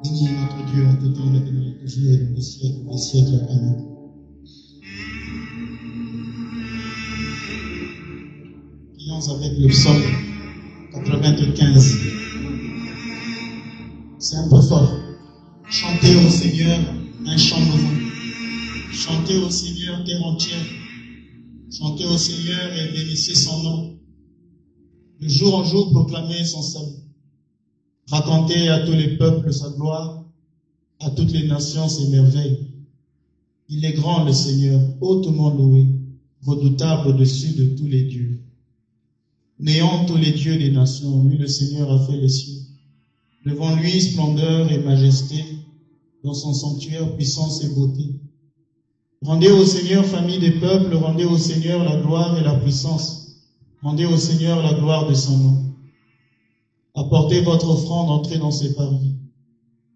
Béni est notre Dieu en tout temps, maintenant et toujours, et dans les siècles des siècles. Amen. Prions avec le psaume 95. C'est un peu fort. Chantez au Seigneur un chant nouveau. Chantez au Seigneur terre entière. Chantez au Seigneur et bénissez son nom. De jour en jour, proclamez son salut. Racontez à tous les peuples sa gloire, à toutes les nations ses merveilles. Il est grand le Seigneur, hautement loué, redoutable au-dessus de tous les dieux. Néant tous les dieux des nations, lui le Seigneur a fait les cieux. Devant lui, splendeur et majesté, dans son sanctuaire, puissance et beauté. Rendez au Seigneur, famille des peuples, rendez au Seigneur la gloire et la puissance. Rendez au Seigneur la gloire de son nom. Apportez votre offrande, entrez dans ses parvis.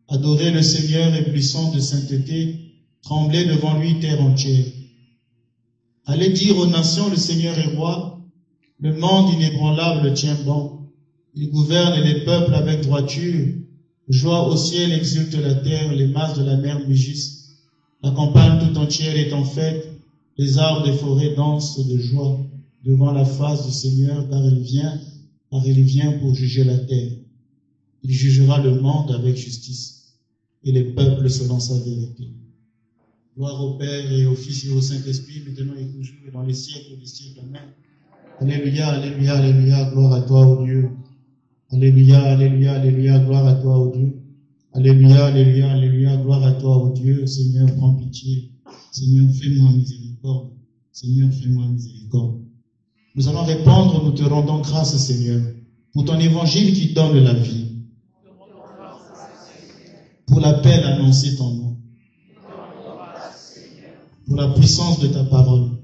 Adorez le Seigneur éblouissant de sainteté, tremblez devant lui terre entière. Allez dire aux nations, le Seigneur est roi, le monde inébranlable tient bon. Il gouverne les peuples avec droiture, joie au ciel exulte la terre, les masses de la mer mugissent. La campagne tout entière est en fête, les arbres des forêts dansent de joie devant la face du Seigneur, car il vient pour juger la terre. Il jugera le monde avec justice, et les peuples selon sa vérité. Gloire au Père et au Fils et au Saint-Esprit, maintenant et toujours, et dans les siècles des siècles. Amen. Alléluia, alléluia, alléluia, gloire à toi, ô Dieu. Alléluia, alléluia, alléluia, gloire à toi, ô Dieu. Alléluia, alléluia, alléluia, gloire à toi, ô Dieu. Seigneur, prends pitié. Seigneur, fais-moi miséricorde. Seigneur, fais-moi miséricorde. Nous allons répondre, nous te rendons grâce, Seigneur, pour ton évangile qui donne la vie, pour l'appel à annoncer ton nom, pour la puissance de ta parole,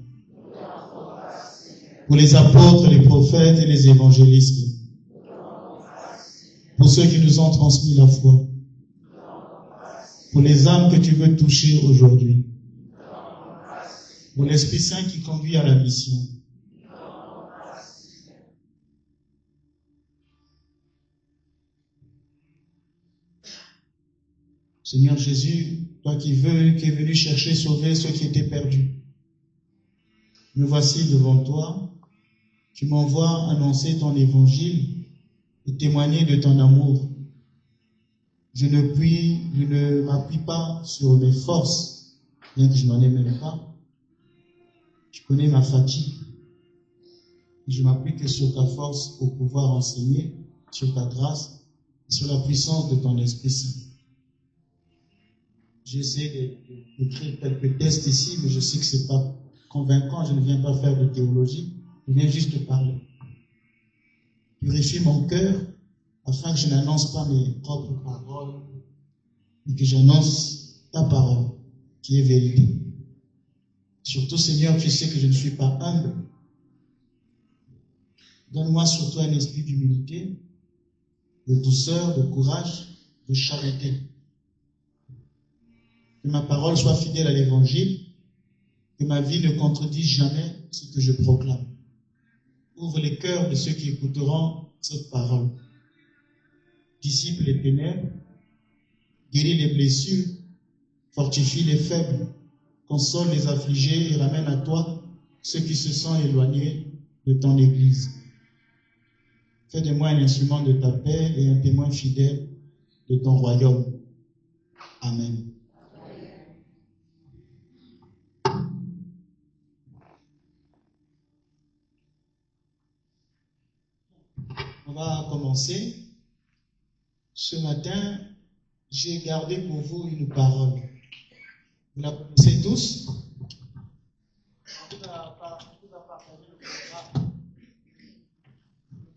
pour les apôtres, les prophètes et les évangélistes, pour ceux qui nous ont transmis la foi, pour les âmes que tu veux toucher aujourd'hui, pour l'Esprit Saint qui conduit à la mission. Seigneur Jésus, toi qui es venu chercher, sauver ceux qui étaient perdus. Me voici devant toi. Tu m'envoies annoncer ton évangile et témoigner de ton amour. Je ne m'appuie pas sur mes forces, bien que je n'en ai même pas. Tu connais ma fatigue. Je m'appuie que sur ta force pour pouvoir enseigner, sur ta grâce, sur la puissance de ton Esprit Saint. J'essaie d'écrire quelques tests ici, mais je sais que ce n'est pas convaincant. Je ne viens pas faire de théologie, je viens juste te parler. Purifie mon cœur afin que je n'annonce pas mes propres paroles, mais que j'annonce ta parole, qui est vérité. Surtout, Seigneur, tu sais que je ne suis pas humble. Donne-moi surtout un esprit d'humilité, de douceur, de courage, de charité. Que ma parole soit fidèle à l'évangile, que ma vie ne contredise jamais ce que je proclame. Ouvre les cœurs de ceux qui écouteront cette parole. Dissipe les ténèbres, guéris les blessures, fortifie les faibles, console les affligés et ramène à toi ceux qui se sont éloignés de ton Église. Fais de moi un instrument de ta paix et un témoin fidèle de ton royaume. Amen. On va commencer. Ce matin, j'ai gardé pour vous une parole. Vous la connaissez tous? On vous a partagé le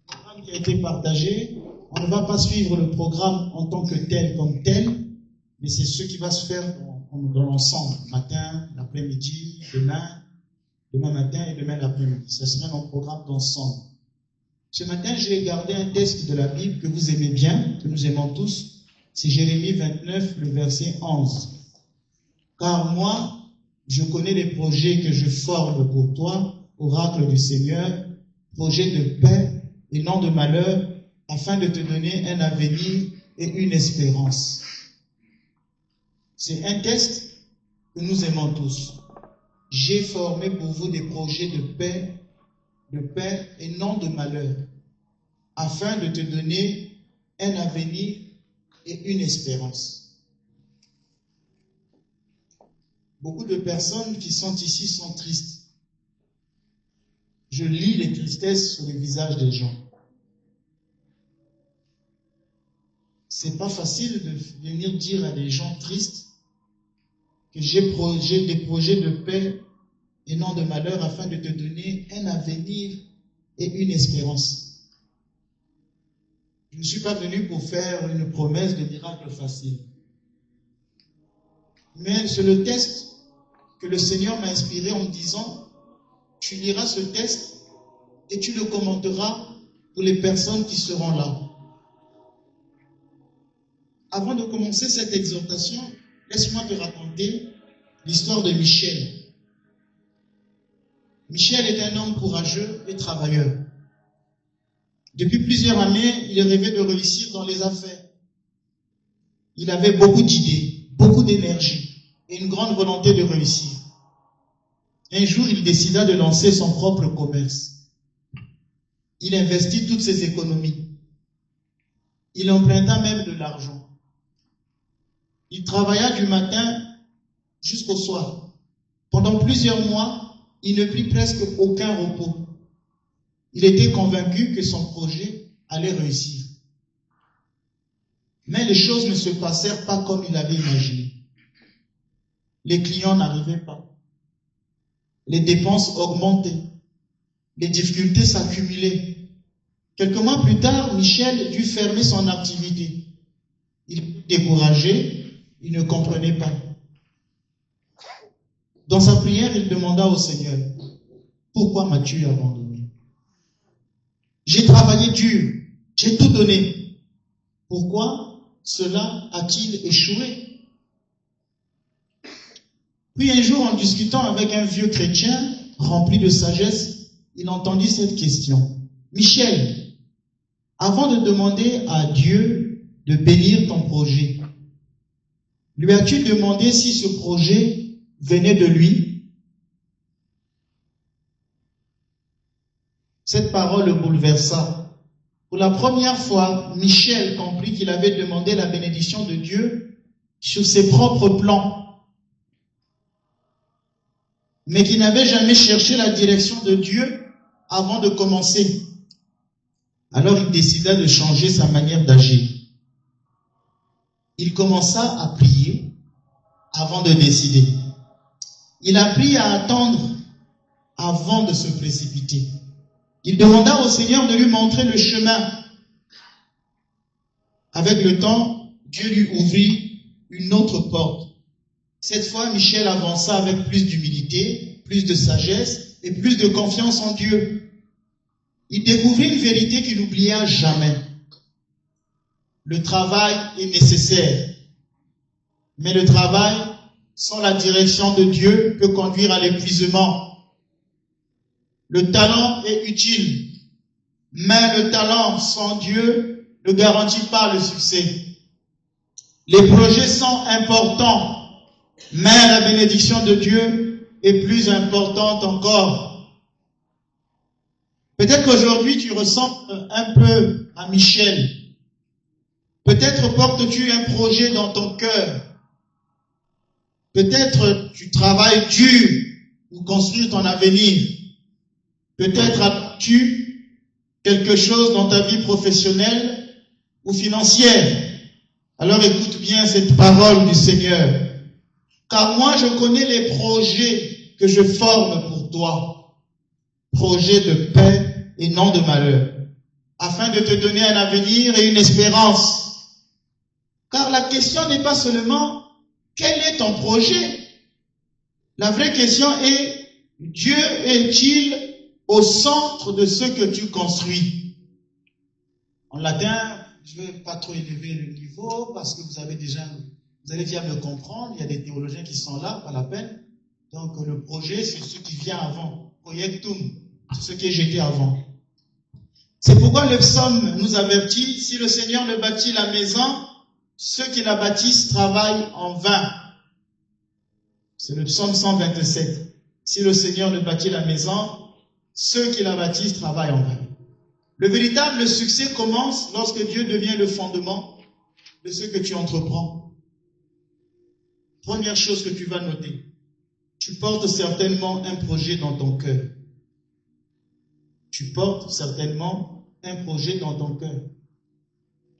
programme qui a été partagé. On ne va pas suivre le programme en tant que tel comme tel, mais c'est ce qui va se faire dans l'ensemble. Matin, l'après-midi, demain matin et demain l'après-midi. Ça sera un programme d'ensemble. Ce matin, j'ai gardé un texte de la Bible que vous aimez bien, que nous aimons tous. C'est Jérémie 29, le verset 11. Car moi, je connais les projets que je forme pour toi, oracle du Seigneur, projets de paix et non de malheur, afin de te donner un avenir et une espérance. C'est un test que nous aimons tous. J'ai formé pour vous des projets de paix et non de malheur, afin de te donner un avenir et une espérance. Beaucoup de personnes qui sont ici sont tristes. Je lis les tristesses sur les visages des gens. C'est pas facile de venir dire à des gens tristes que j'ai des projets de paix et non de malheur afin de te donner un avenir et une espérance. Je ne suis pas venu pour faire une promesse de miracle facile. Mais c'est le test que le Seigneur m'a inspiré en me disant, tu liras ce test et tu le commenteras pour les personnes qui seront là. Avant de commencer cette exhortation, laisse-moi te raconter l'histoire de Michel. Michel est un homme courageux et travailleur. Depuis plusieurs années, il rêvait de réussir dans les affaires. Il avait beaucoup d'idées, beaucoup d'énergie et une grande volonté de réussir. Un jour, il décida de lancer son propre commerce. Il investit toutes ses économies. Il emprunta même de l'argent. Il travailla du matin jusqu'au soir. Pendant plusieurs mois, il ne prit presque aucun repos. Il était convaincu que son projet allait réussir. Mais les choses ne se passèrent pas comme il avait imaginé. Les clients n'arrivaient pas. Les dépenses augmentaient. Les difficultés s'accumulaient. Quelques mois plus tard, Michel dut fermer son activité. Il était découragé, il ne comprenait pas. Dans sa prière, il demanda au Seigneur, « Pourquoi m'as-tu abandonné? J'ai travaillé dur, j'ai tout donné. Pourquoi cela a-t-il échoué? » Puis un jour, en discutant avec un vieux chrétien rempli de sagesse, il entendit cette question. « Michel, avant de demander à Dieu de bénir ton projet, lui as-tu demandé si ce projet venait de lui? » Cette parole le bouleversa. Pour la première fois, Michel comprit qu'il avait demandé la bénédiction de Dieu sur ses propres plans, mais qu'il n'avait jamais cherché la direction de Dieu avant de commencer. Alors il décida de changer sa manière d'agir. Il commença à prier avant de décider. Il apprit à attendre avant de se précipiter. Il demanda au Seigneur de lui montrer le chemin. Avec le temps, Dieu lui ouvrit une autre porte. Cette fois, Michel avança avec plus d'humilité, plus de sagesse et plus de confiance en Dieu. Il découvrit une vérité qu'il n'oublia jamais. Le travail est nécessaire, mais le travail sans la direction de Dieu peut conduire à l'épuisement. Le talent est utile, mais le talent sans Dieu ne garantit pas le succès. Les projets sont importants, mais la bénédiction de Dieu est plus importante encore. Peut-être qu'aujourd'hui tu ressembles un peu à Michel. Peut-être portes-tu un projet dans ton cœur. Peut-être tu travailles dur pour construire ton avenir. Peut-être as-tu quelque chose dans ta vie professionnelle ou financière. Alors écoute bien cette parole du Seigneur. Car moi je connais les projets que je forme pour toi. Projets de paix et non de malheur. Afin de te donner un avenir et une espérance. Car la question n'est pas seulement quel est ton projet. La vraie question est, Dieu est-il au centre de ce que tu construis? En latin, je ne vais pas trop élever le niveau parce que vous allez déjà me comprendre. Il y a des théologiens qui sont là, pas la peine. Donc le projet, c'est ce qui vient avant. Projectum, c'est ce qui est jeté avant. C'est pourquoi le psaume nous avertit, si le Seigneur ne bâtit la maison, ceux qui la bâtissent travaillent en vain. C'est le psaume 127. Si le Seigneur ne bâtit la maison, ceux qui la bâtissent travaillent en vain. Le véritable succès commence lorsque Dieu devient le fondement de ce que tu entreprends. Première chose que tu vas noter, tu portes certainement un projet dans ton cœur. Tu portes certainement un projet dans ton cœur.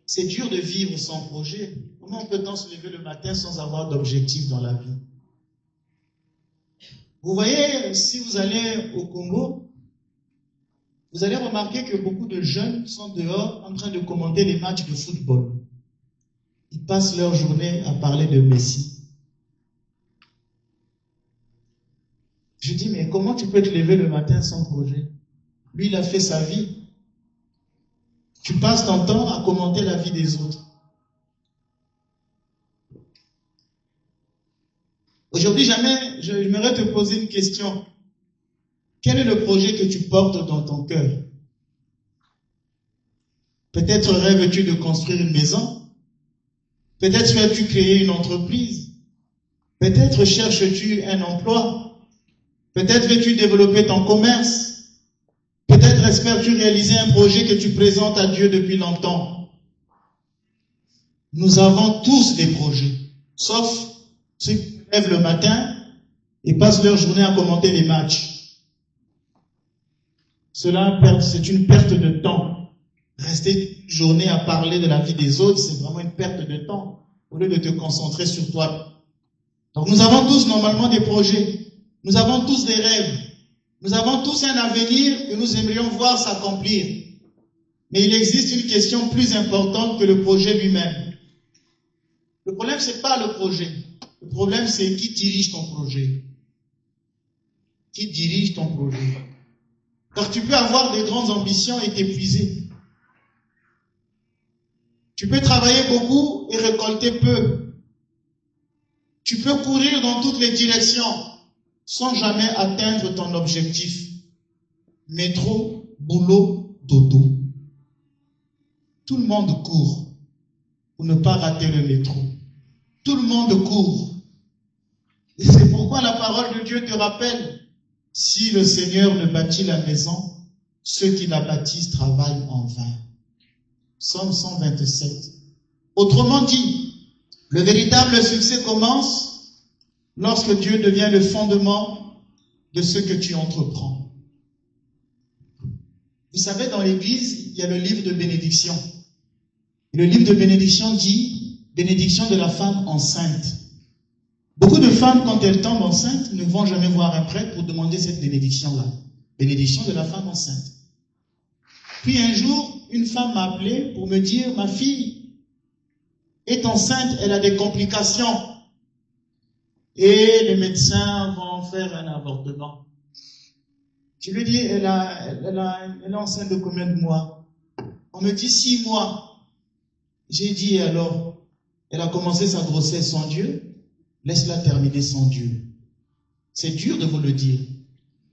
C'est dur de vivre sans projet. Comment peut-on se lever le matin sans avoir d'objectif dans la vie? Vous voyez, si vous allez au Congo, vous allez remarquer que beaucoup de jeunes sont dehors en train de commenter les matchs de football. Ils passent leur journée à parler de Messi. Je dis, mais comment tu peux te lever le matin sans projet? Lui, il a fait sa vie. Tu passes ton temps à commenter la vie des autres. Aujourd'hui, j'aimerais te poser une question. Quel est le projet que tu portes dans ton cœur? Peut-être rêves-tu de construire une maison? Peut-être souhaites-tu créer une entreprise? Peut-être cherches-tu un emploi? Peut-être veux-tu développer ton commerce? Peut-être espères-tu réaliser un projet que tu présentes à Dieu depuis longtemps. Nous avons tous des projets, sauf ceux qui se lèvent le matin et passent leur journée à commenter les matchs. Cela, c'est une perte de temps. Rester une journée à parler de la vie des autres, c'est vraiment une perte de temps, au lieu de te concentrer sur toi. Donc nous avons tous normalement des projets. Nous avons tous des rêves. Nous avons tous un avenir que nous aimerions voir s'accomplir. Mais il existe une question plus importante que le projet lui-même. Le problème, ce n'est pas le projet. Le problème, c'est qui dirige ton projet. Qui dirige ton projet. Car tu peux avoir des grandes ambitions et t'épuiser. Tu peux travailler beaucoup et récolter peu. Tu peux courir dans toutes les directions sans jamais atteindre ton objectif. Métro, boulot, dodo. Tout le monde court pour ne pas rater le métro. Tout le monde court. Et c'est pourquoi la parole de Dieu te rappelle, si le Seigneur ne bâtit la maison, ceux qui la bâtissent travaillent en vain. Psaume 127. Autrement dit, le véritable succès commence lorsque Dieu devient le fondement de ce que tu entreprends. Vous savez, dans l'Église, il y a le livre de bénédiction. Et le livre de bénédiction dit « Bénédiction de la femme enceinte ». Beaucoup de femmes, quand elles tombent enceintes, ne vont jamais voir un prêtre pour demander cette bénédiction-là. Bénédiction de la femme enceinte. Puis un jour, une femme m'a appelé pour me dire « Ma fille est enceinte, elle a des complications. Et les médecins vont faire un avortement. » Je lui dis, elle est enceinte de combien de mois? On me dit 6 mois. J'ai dit, alors, elle a commencé sa grossesse sans Dieu, laisse-la terminer sans Dieu. C'est dur de vous le dire.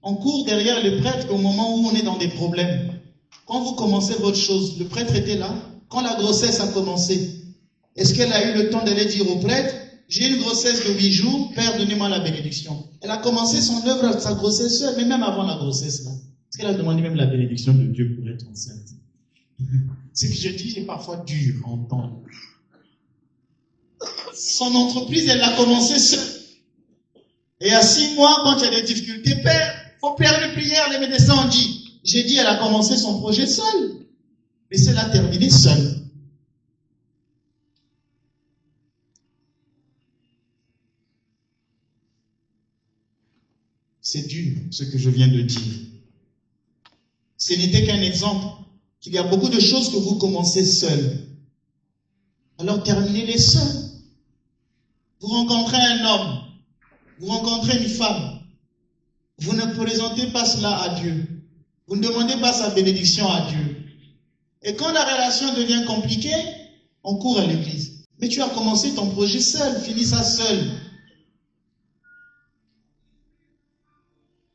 On court derrière le prêtre au moment où on est dans des problèmes. Quand vous commencez votre chose, le prêtre était là. Quand la grossesse a commencé, est-ce qu'elle a eu le temps d'aller dire au prêtre, j'ai une grossesse de 8 jours, Père, donnez-moi la bénédiction. Elle a commencé son œuvre, sa grossesse seule, mais même avant la grossesse, là. Est-ce qu'elle a demandé même la bénédiction de Dieu pour être enceinte? Ce que je dis est parfois dur à entendre. Son entreprise, elle l'a commencé seule. Et à 6 mois, quand il y a des difficultés, Père, faut faire une prière, les médecins ont dit. J'ai dit, elle a commencé son projet seule. Mais c'est l'a terminé seule. C'est dur, ce que je viens de dire. Ce n'était qu'un exemple, qu'il y a beaucoup de choses que vous commencez seul. Alors terminez-les seuls. Vous rencontrez un homme, vous rencontrez une femme. Vous ne présentez pas cela à Dieu. Vous ne demandez pas sa bénédiction à Dieu. Et quand la relation devient compliquée, on court à l'église. Mais tu as commencé ton projet seul, finis ça seul.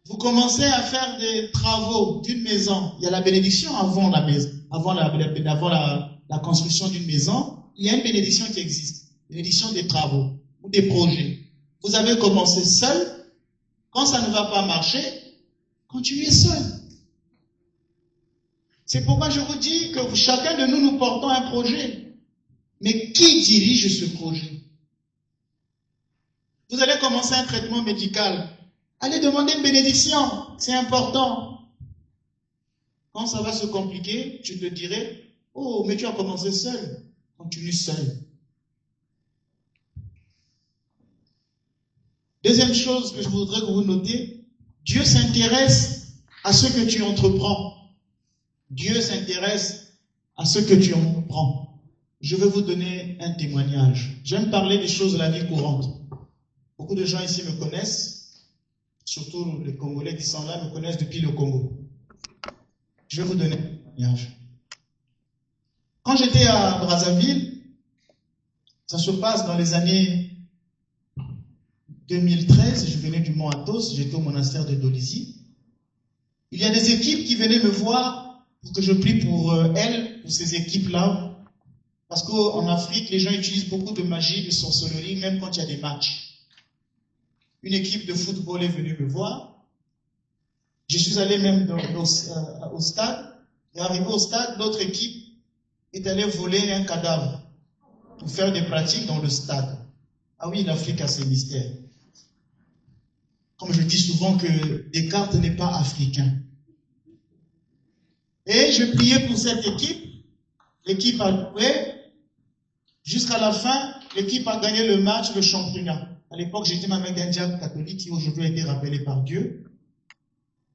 Vous commencez à faire des travaux d'une maison. Il y a la bénédiction avant la maison, avant la construction d'une maison. Il y a une bénédiction qui existe. Bénédiction des travaux ou des projets. Vous avez commencé seul. Quand ça ne va pas marcher, continuez seul. C'est pourquoi je vous dis que chacun de nous, nous portons un projet. Mais qui dirige ce projet? Vous allez commencer un traitement médical. Allez demander une bénédiction. C'est important. Quand ça va se compliquer, tu te dirais, oh, mais tu as commencé seul. Continue seul. Deuxième chose que je voudrais que vous notez, Dieu s'intéresse à ce que tu entreprends. Dieu s'intéresse à ce que tu entreprends. Je vais vous donner un témoignage. J'aime parler des choses de la vie courante. Beaucoup de gens ici me connaissent, surtout les Congolais qui sont là me connaissent depuis le Congo. Je vais vous donner un témoignage. Quand j'étais à Brazzaville, ça se passe dans les années 2013, je venais du Mont Athos, j'étais au monastère de Dolisie. Il y a des équipes qui venaient me voir pour que je prie pour elles, pour ces équipes-là. Parce qu'en Afrique, les gens utilisent beaucoup de magie, de sorcellerie, même quand il y a des matchs. Une équipe de football est venue me voir. Je suis allé même au stade. Et arrivé au stade, l'autre équipe est allée voler un cadavre pour faire des pratiques dans le stade. Ah oui, l'Afrique a ses mystères. Comme je dis souvent que Descartes n'est pas africain. Et je priais pour cette équipe. L'équipe a joué. Jusqu'à la fin, l'équipe a gagné le match, le championnat. À l'époque, j'étais même avec un diacre catholique qui aujourd'hui a été rappelé par Dieu.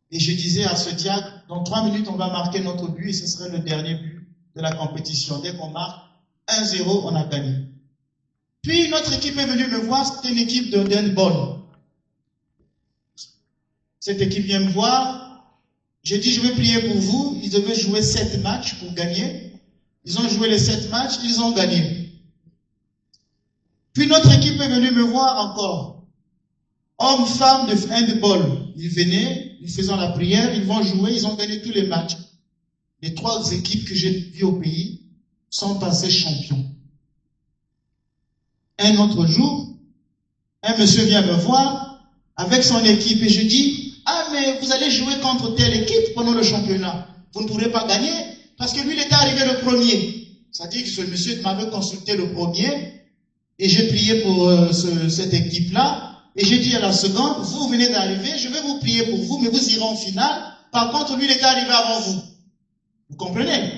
Et je disais à ce diacre, dans 3 minutes, on va marquer notre but et ce serait le dernier but de la compétition. Dès qu'on marque 1-0, on a gagné. Puis notre équipe est venue me voir, c'était une équipe de handball. Cette équipe vient me voir. J'ai dit, je vais prier pour vous. Ils devaient jouer 7 matchs pour gagner. Ils ont joué les 7 matchs, ils ont gagné. Puis notre équipe est venue me voir encore. Hommes, femmes de handball. Ils venaient, ils faisaient la prière, ils vont jouer, ils ont gagné tous les matchs. Les 3 équipes que j'ai vues au pays sont passées champions. Un autre jour, un monsieur vient me voir avec son équipe et je dis, ah mais vous allez jouer contre telle équipe pendant le championnat. Vous ne pourrez pas gagner parce que lui il était arrivé le premier. C'est-à-dire que ce monsieur m'avait consulté le premier et j'ai prié pour cette équipe-là et j'ai dit à la seconde, vous venez d'arriver, je vais vous prier pour vous mais vous irez en finale. Par contre lui il était arrivé avant vous. Vous comprenez?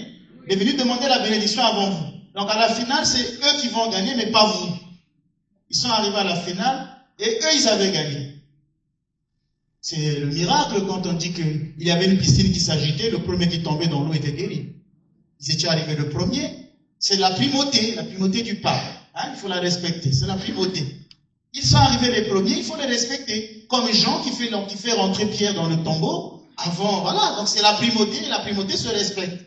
Il est venu demander la bénédiction avant vous. Donc à la finale c'est eux qui vont gagner mais pas vous. Ils sont arrivés à la finale et eux, ils avaient gagné. C'est le miracle quand on dit qu'il y avait une piscine qui s'agitait, le premier qui tombait dans l'eau était guéri. Ils étaient arrivés le premier. C'est la primauté du pape. Hein, il faut la respecter, c'est la primauté. Ils sont arrivés les premiers, il faut les respecter. Comme Jean qui fait rentrer Pierre dans le tombeau, avant, voilà, donc c'est la primauté se respecte.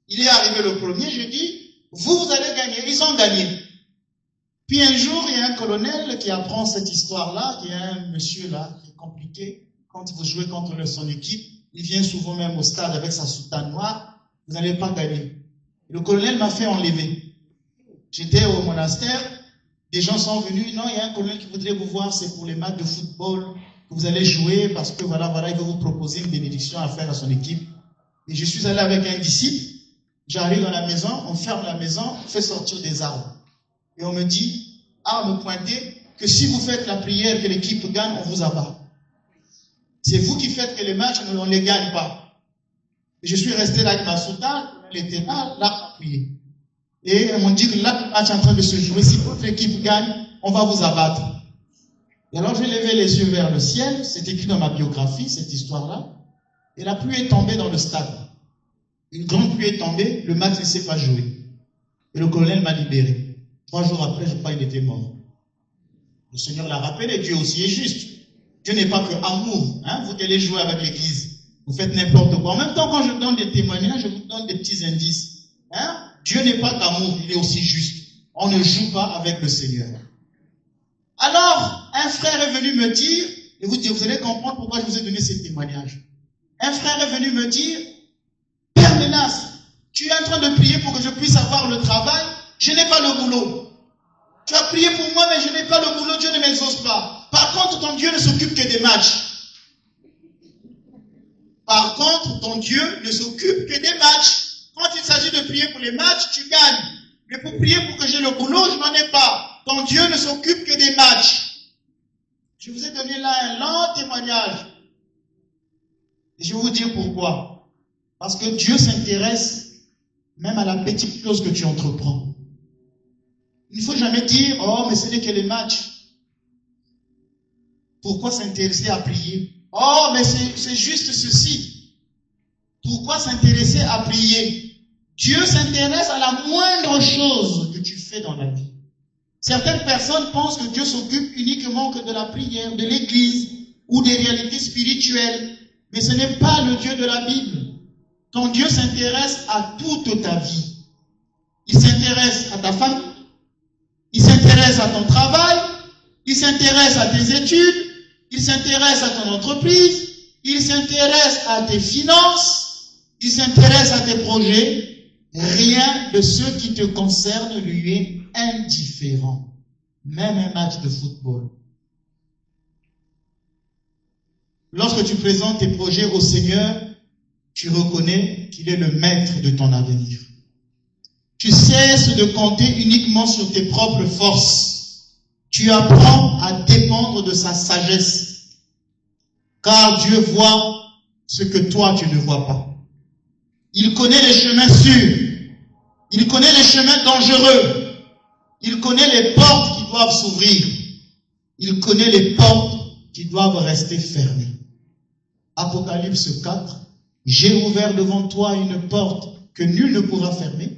Il est arrivé le premier, je dis, vous allez gagner, ils ont gagné. Puis un jour, il y a un colonel qui apprend cette histoire-là, il y a un monsieur là, qui est compliqué. Quand vous jouez contre son équipe, il vient souvent même au stade avec sa soutane noire, vous n'allez pas gagner. Le colonel m'a fait enlever. J'étais au monastère, des gens sont venus, non, il y a un colonel qui voudrait vous voir, c'est pour les matchs de football que vous allez jouer, parce que voilà, il veut vous proposer une bénédiction à faire à son équipe. Et je suis allé avec un disciple, j'arrive dans la maison, on ferme la maison, on fait sortir des arbres. Et on me dit, me pointer, que si vous faites la prière que l'équipe gagne, on vous abat. C'est vous qui faites que les matchs, on ne les gagne pas. Et je suis resté là avec ma soutane, il était là à prier. Et on dit que là, le match est en train de se jouer. Si votre équipe gagne, on va vous abattre. Et alors, j'ai levé les yeux vers le ciel. C'est écrit dans ma biographie, cette histoire-là. Et la pluie est tombée dans le stade. Une grande pluie est tombée. Le match ne s'est pas joué. Et le colonel m'a libéré. 3 jours après, je crois qu'il était mort. Le Seigneur l'a rappelé. Dieu aussi est juste. Dieu n'est pas que amour. Hein? Vous allez jouer avec l'église. Vous faites n'importe quoi. En même temps, quand je donne des témoignages, je vous donne des petits indices. Hein? Dieu n'est pas qu'amour, il est aussi juste. On ne joue pas avec le Seigneur. Alors, un frère est venu me dire, et vous allez comprendre pourquoi je vous ai donné ces témoignages. Un frère est venu me dire, Père Menas, tu es en train de prier pour que je puisse avoir le travail, je n'ai pas le boulot. Tu as prié pour moi, mais je n'ai pas le boulot, Dieu ne m'exauce pas. Par contre, ton Dieu ne s'occupe que des matchs. Par contre, ton Dieu ne s'occupe que des matchs. Quand il s'agit de prier pour les matchs, tu gagnes. Mais pour prier pour que j'ai le boulot, je n'en ai pas. Ton Dieu ne s'occupe que des matchs. Je vous ai donné là un lent témoignage. Et je vais vous dire pourquoi. Parce que Dieu s'intéresse même à la petite chose que tu entreprends. Il ne faut jamais dire, oh, mais ce n'est que les matchs. Pourquoi s'intéresser à prier? Oh, mais c'est juste ceci. Pourquoi s'intéresser à prier? Dieu s'intéresse à la moindre chose que tu fais dans la vie. Certaines personnes pensent que Dieu s'occupe uniquement que de la prière, de l'église ou des réalités spirituelles. Mais ce n'est pas le Dieu de la Bible. Ton Dieu s'intéresse à toute ta vie. Il s'intéresse à ta famille. Il s'intéresse à ton travail. Il s'intéresse à tes études. Il s'intéresse à ton entreprise. Il s'intéresse à tes finances. Il s'intéresse à tes projets. Rien de ce qui te concerne lui est indifférent. Même un match de football. Lorsque tu présentes tes projets au Seigneur, tu reconnais qu'il est le maître de ton avenir. Tu cesses de compter uniquement sur tes propres forces. Tu apprends à dépendre de sa sagesse. Car Dieu voit ce que toi tu ne vois pas. Il connaît les chemins sûrs. Il connaît les chemins dangereux. Il connaît les portes qui doivent s'ouvrir. Il connaît les portes qui doivent rester fermées. Apocalypse 4. J'ai ouvert devant toi une porte que nul ne pourra fermer,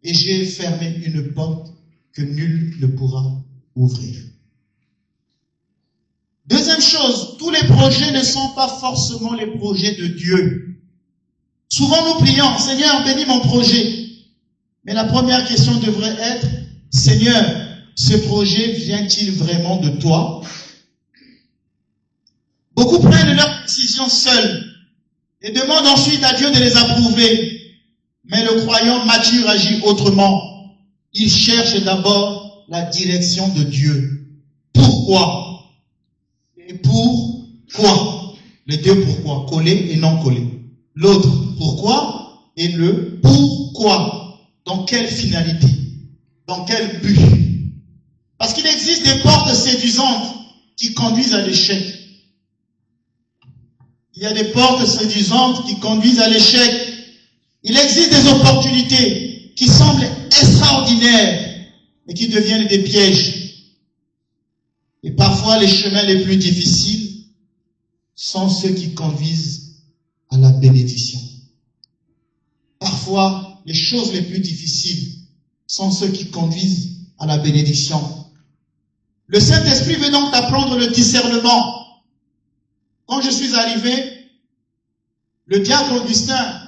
et j'ai fermé une porte que nul ne pourra ouvrir. Deuxième chose, tous les projets ne sont pas forcément les projets de Dieu. Souvent nous prions, Seigneur, bénis mon projet. Mais la première question devrait être, Seigneur, ce projet vient-il vraiment de toi? Beaucoup prennent leurs décisions seuls et demandent ensuite à Dieu de les approuver. Mais le croyant mature agit autrement. Il cherche d'abord la direction de Dieu. Pourquoi? Et pourquoi? Les deux pourquoi, collé et non collé. L'autre pourquoi et le pourquoi. Dans quelle finalité? Dans quel but? Parce qu'il existe des portes séduisantes qui conduisent à l'échec. Il y a des portes séduisantes qui conduisent à l'échec. Il existe des opportunités qui semblent extraordinaires et qui deviennent des pièges. Et parfois, les chemins les plus difficiles sont ceux qui conduisent à la bénédiction. Parfois, les choses les plus difficiles sont ceux qui conduisent à la bénédiction. Le Saint-Esprit veut donc t'apprendre le discernement. Quand je suis arrivé, le diacre Augustin,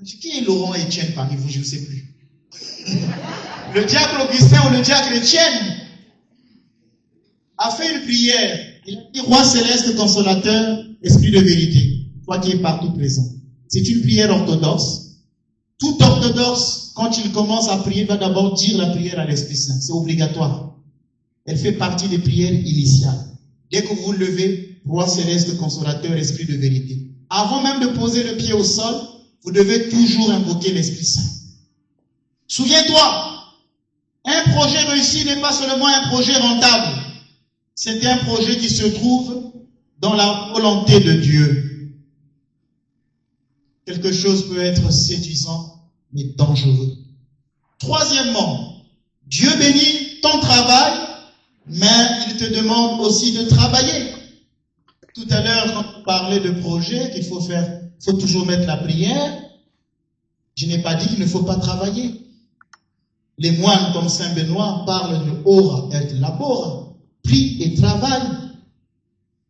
qui est Laurent Etienne parmi vous, je ne sais plus. Le diacre Augustin ou le diacre Etienne a fait une prière. Il a dit, Roi céleste, consolateur, esprit de vérité, toi qui es partout présent. C'est une prière orthodoxe. Tout orthodoxe, quand il commence à prier, va d'abord dire la prière à l'Esprit Saint. C'est obligatoire. Elle fait partie des prières initiales. Dès que vous levez, Roi céleste, consolateur, esprit de vérité. Avant même de poser le pied au sol, vous devez toujours invoquer l'Esprit Saint. Souviens-toi, un projet réussi n'est pas seulement un projet rentable. C'est un projet qui se trouve dans la volonté de Dieu. Quelque chose peut être séduisant, mais dangereux. Troisièmement, Dieu bénit ton travail, mais il te demande aussi de travailler. Tout à l'heure, quand on parlait de projet, qu'il faut faire, il faut toujours mettre la prière, je n'ai pas dit qu'il ne faut pas travailler. Les moines comme Saint Benoît parlent de ora et labora, prie et travail.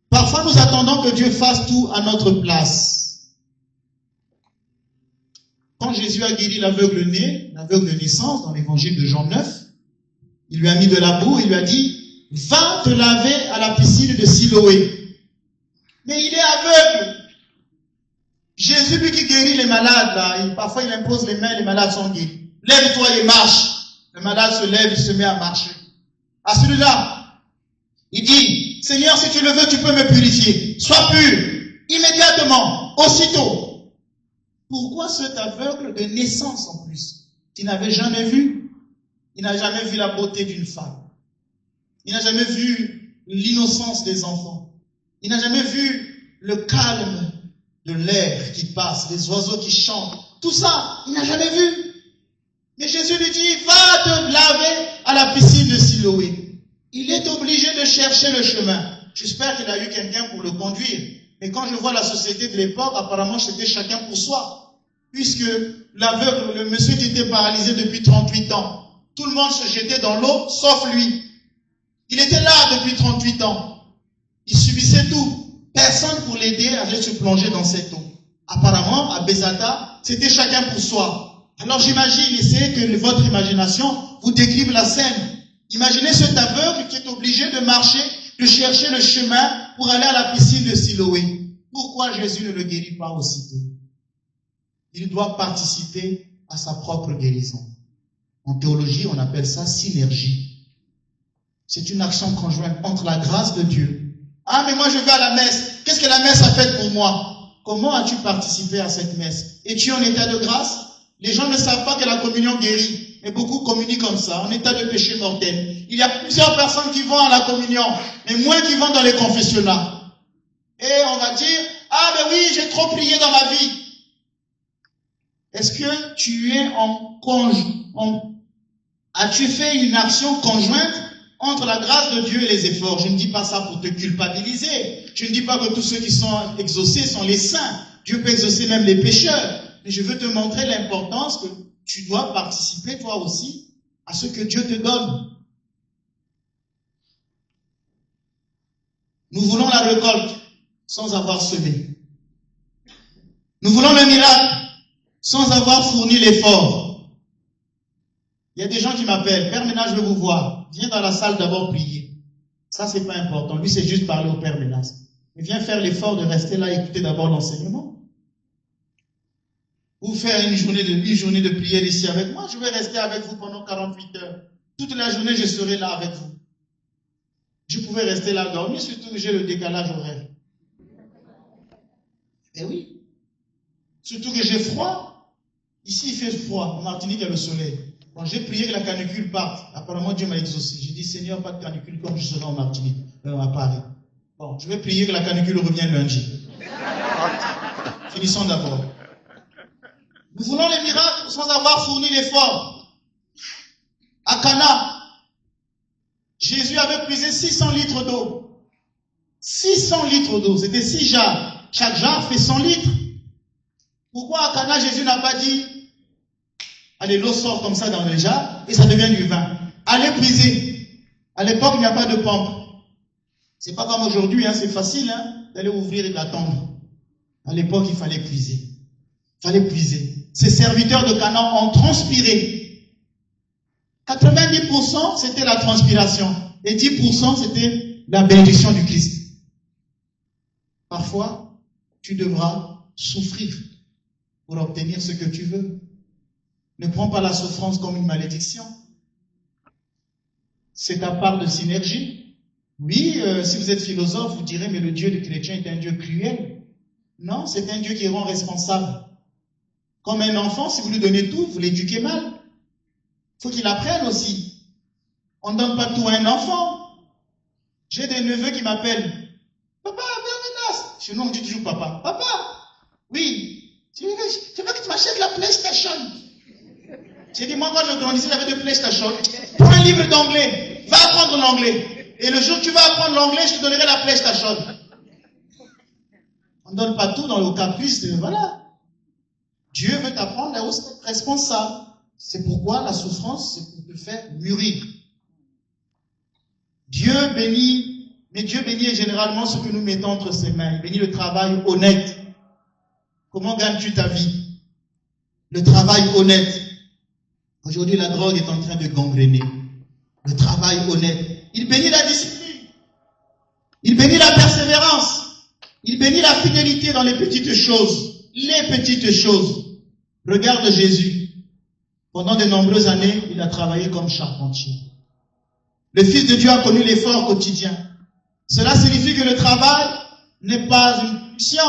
Parfois, nous attendons que Dieu fasse tout à notre place. Quand Jésus a guéri l'aveugle né, l'aveugle de naissance, dans l'évangile de Jean 9, il lui a mis de la boue, il lui a dit, va te laver à la piscine de Siloé. Mais il est aveugle. Jésus, lui qui guérit les malades, là, parfois il impose les mains, les malades sont guéris. Lève-toi et marche. Le malade se lève, il se met à marcher. À celui-là, il dit, Seigneur, si tu le veux, tu peux me purifier. Sois pur. Immédiatement, aussitôt. Pourquoi cet aveugle de naissance en plus? Tu n'avais jamais vu. Il n'a jamais vu la beauté d'une femme. Il n'a jamais vu l'innocence des enfants. Il n'a jamais vu le calme de l'air qui passe, les oiseaux qui chantent. Tout ça, il n'a jamais vu. Mais Jésus lui dit, va te laver à la piscine de Siloé. Il est obligé de chercher le chemin. J'espère qu'il a eu quelqu'un pour le conduire. Mais quand je vois la société de l'époque, apparemment c'était chacun pour soi. Puisque l'aveugle, le monsieur qui était paralysé depuis 38 ans, tout le monde se jetait dans l'eau, sauf lui. Il était là depuis 38 ans. Il subissait tout. Personne pour l'aider allait se plonger dans cette eau. Apparemment, à Bézata, c'était chacun pour soi. Alors j'imagine, essayez que votre imagination vous décrive la scène. Imaginez cet aveugle qui est obligé de marcher, de chercher le chemin pour aller à la piscine de Siloé. Pourquoi Jésus ne le guérit pas aussitôt? Il doit participer à sa propre guérison. En théologie, on appelle ça synergie. C'est une action conjointe entre la grâce de Dieu. Ah, mais moi je vais à la messe. Qu'est-ce que la messe a fait pour moi? Comment as-tu participé à cette messe? Es-tu en état de grâce? Les gens ne savent pas que la communion guérit. Mais beaucoup communient comme ça, en état de péché mortel. Il y a plusieurs personnes qui vont à la communion, mais moins qui vont dans les confessionnats. Et on va dire, ah ben oui, j'ai trop prié dans ma vie. Est-ce que tu es as-tu fait une action conjointe entre la grâce de Dieu et les efforts? Je ne dis pas ça pour te culpabiliser. Je ne dis pas que tous ceux qui sont exaucés sont les saints. Dieu peut exaucer même les pécheurs. Mais je veux te montrer l'importance que tu dois participer toi aussi à ce que Dieu te donne. Nous voulons la récolte sans avoir semé. Nous voulons le miracle sans avoir fourni l'effort. Il y a des gens qui m'appellent, Père Ménage, je veux vous voir. Viens dans la salle d'abord prier. Ça, c'est pas important. Lui, c'est juste parler au Père Ménage. Mais viens faire l'effort de rester là et écouter d'abord l'enseignement. Ou faire une journée de prière ici avec moi. Je vais rester avec vous pendant 48 heures. Toute la journée, je serai là avec vous. Je pouvais rester là dormir, surtout que j'ai le décalage horaire. Eh oui. Surtout que j'ai froid. Ici, il fait froid. En Martinique, il y a le soleil. Quand j'ai prié que la canicule parte, apparemment Dieu m'a exaucé. J'ai dit, Seigneur, pas de canicule comme je serai en Martinique, à Paris. Bon, je vais prier que la canicule revienne lundi. Finissons d'abord. Nous voulons les miracles sans avoir fourni l'effort. À Cana, Jésus avait puisé 600 litres d'eau. 600 litres d'eau, c'était 6 jarres. Chaque jarre fait 100 litres. Pourquoi à Cana, Jésus n'a pas dit, allez, l'eau sort comme ça dans les jarres et ça devient du vin. Allez puiser. À l'époque, il n'y a pas de pompe. C'est pas comme aujourd'hui, hein, c'est facile d'aller ouvrir et d'attendre. À l'époque, il fallait puiser. Il fallait puiser. Ces serviteurs de Canaan ont transpiré. 90% c'était la transpiration et 10% c'était la bénédiction du Christ. Parfois, tu devras souffrir pour obtenir ce que tu veux. Ne prends pas la souffrance comme une malédiction. C'est ta part de synergie. Oui, si vous êtes philosophe, vous direz, mais le Dieu des chrétiens est un Dieu cruel. Non, c'est un Dieu qui rend responsable. Comme un enfant, si vous lui donnez tout, vous l'éduquez mal. Il faut qu'il apprenne aussi. On ne donne pas tout à un enfant. J'ai des neveux qui m'appellent. Papa, Berninas. Chez nous, on dit toujours papa. Papa, oui. Je veux que tu m'achètes la PlayStation. J'ai dit, moi, quand je grandissais, j'avais de PlayStation. Prends un livre d'anglais. Va apprendre l'anglais. Et le jour où tu vas apprendre l'anglais, je te donnerai la PlayStation. On ne donne pas tout dans le caprice de, voilà. Dieu veut t'apprendre là où c'est être responsable. C'est pourquoi la souffrance, c'est pour te faire mûrir. Dieu bénit, mais Dieu bénit généralement ce que nous mettons entre ses mains. Il bénit le travail honnête. Comment gagnes-tu ta vie? Le travail honnête. Aujourd'hui, la drogue est en train de gangréner. Le travail honnête. Il bénit la discipline. Il bénit la persévérance. Il bénit la fidélité dans les petites choses. Les petites choses. Regarde Jésus. Pendant de nombreuses années, il a travaillé comme charpentier. Le Fils de Dieu a connu l'effort quotidien. Cela signifie que le travail n'est pas une punition.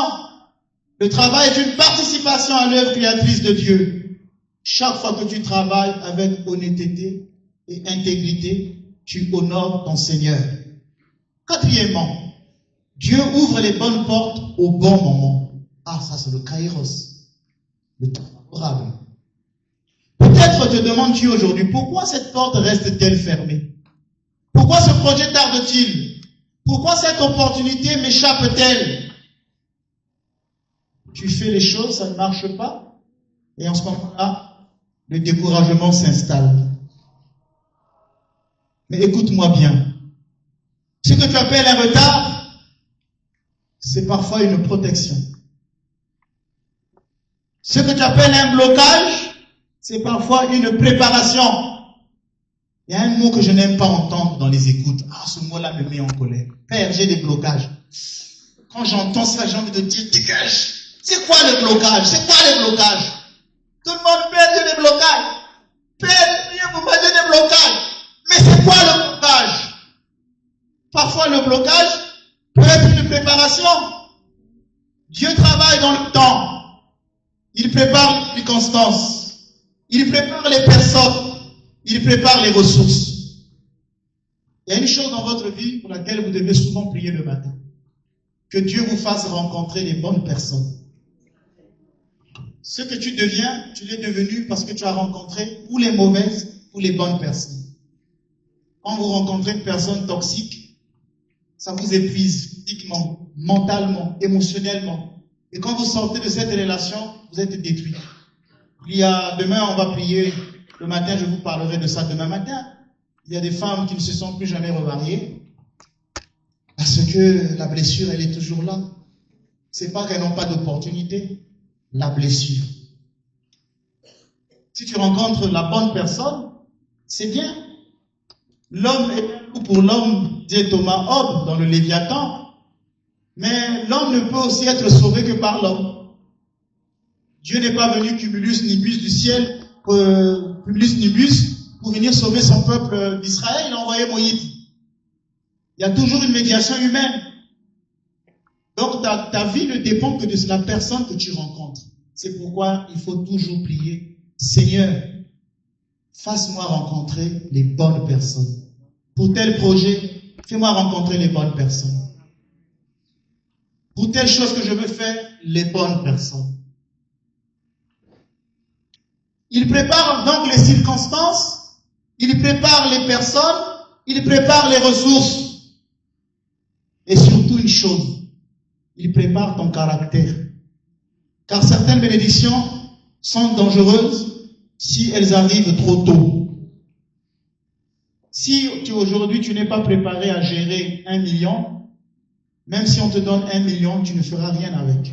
Le travail est une participation à l'œuvre créatrice de Dieu. Chaque fois que tu travailles avec honnêteté et intégrité, tu honores ton Seigneur. Quatrièmement, Dieu ouvre les bonnes portes au bon moment. Ah, ça c'est le kairos, le temps favorable. Peut-être te demandes-tu aujourd'hui, pourquoi cette porte reste-t-elle fermée? Pourquoi ce projet tarde-t-il? Pourquoi cette opportunité m'échappe-t-elle? Tu fais les choses, ça ne marche pas, et en ce moment-là, le découragement s'installe. Mais écoute-moi bien. Ce que tu appelles un retard, c'est parfois une protection. Ce que tu appelles un blocage, c'est parfois une préparation. Il y a un mot que je n'aime pas entendre dans les écoutes. Ah, ce mot-là me met en colère. Père, j'ai des blocages. Quand j'entends ça, j'ai envie de dire, dégage. C'est quoi le blocage? C'est quoi les blocages? Tout le monde perd des blocages. Père, vous mettez des blocages. Mais c'est quoi le blocage? Parfois, le blocage peut être une préparation. Dieu travaille dans le temps. Il prépare les circonstances. Il prépare les personnes. Il prépare les ressources. Il y a une chose dans votre vie pour laquelle vous devez souvent prier le matin. Que Dieu vous fasse rencontrer les bonnes personnes. Ce que tu deviens, tu l'es devenu parce que tu as rencontré ou les mauvaises ou les bonnes personnes. Quand vous rencontrez une personne toxique, ça vous épuise physiquement, mentalement, émotionnellement. Et quand vous sortez de cette relation, vous êtes détruit. Demain, on va prier. Le matin, je vous parlerai de ça demain matin. Il y a des femmes qui ne se sont plus jamais remariées parce que la blessure, elle est toujours là. C'est pas qu'elles n'ont pas d'opportunité. La blessure. Si tu rencontres la bonne personne, c'est bien. L'homme est pour l'homme, dit Thomas Hobbes dans le Léviathan. Mais l'homme ne peut aussi être sauvé que par l'homme. Dieu n'est pas venu cumulus nibus du ciel, cumulus nibus, pour venir sauver son peuple d'Israël. Il a envoyé Moïse. Il y a toujours une médiation humaine. Donc ta vie ne dépend que de la personne que tu rencontres. C'est pourquoi il faut toujours prier. Seigneur, fasse-moi rencontrer les bonnes personnes. Pour tel projet, fais-moi rencontrer les bonnes personnes. Pour telle chose que je veux faire, les bonnes personnes. Il prépare donc les circonstances, il prépare les personnes, il prépare les ressources. Et surtout une chose, il prépare ton caractère. Car certaines bénédictions sont dangereuses si elles arrivent trop tôt. Si aujourd'hui tu n'es pas préparé à gérer 1 million, même si on te donne 1 million, tu ne feras rien avec.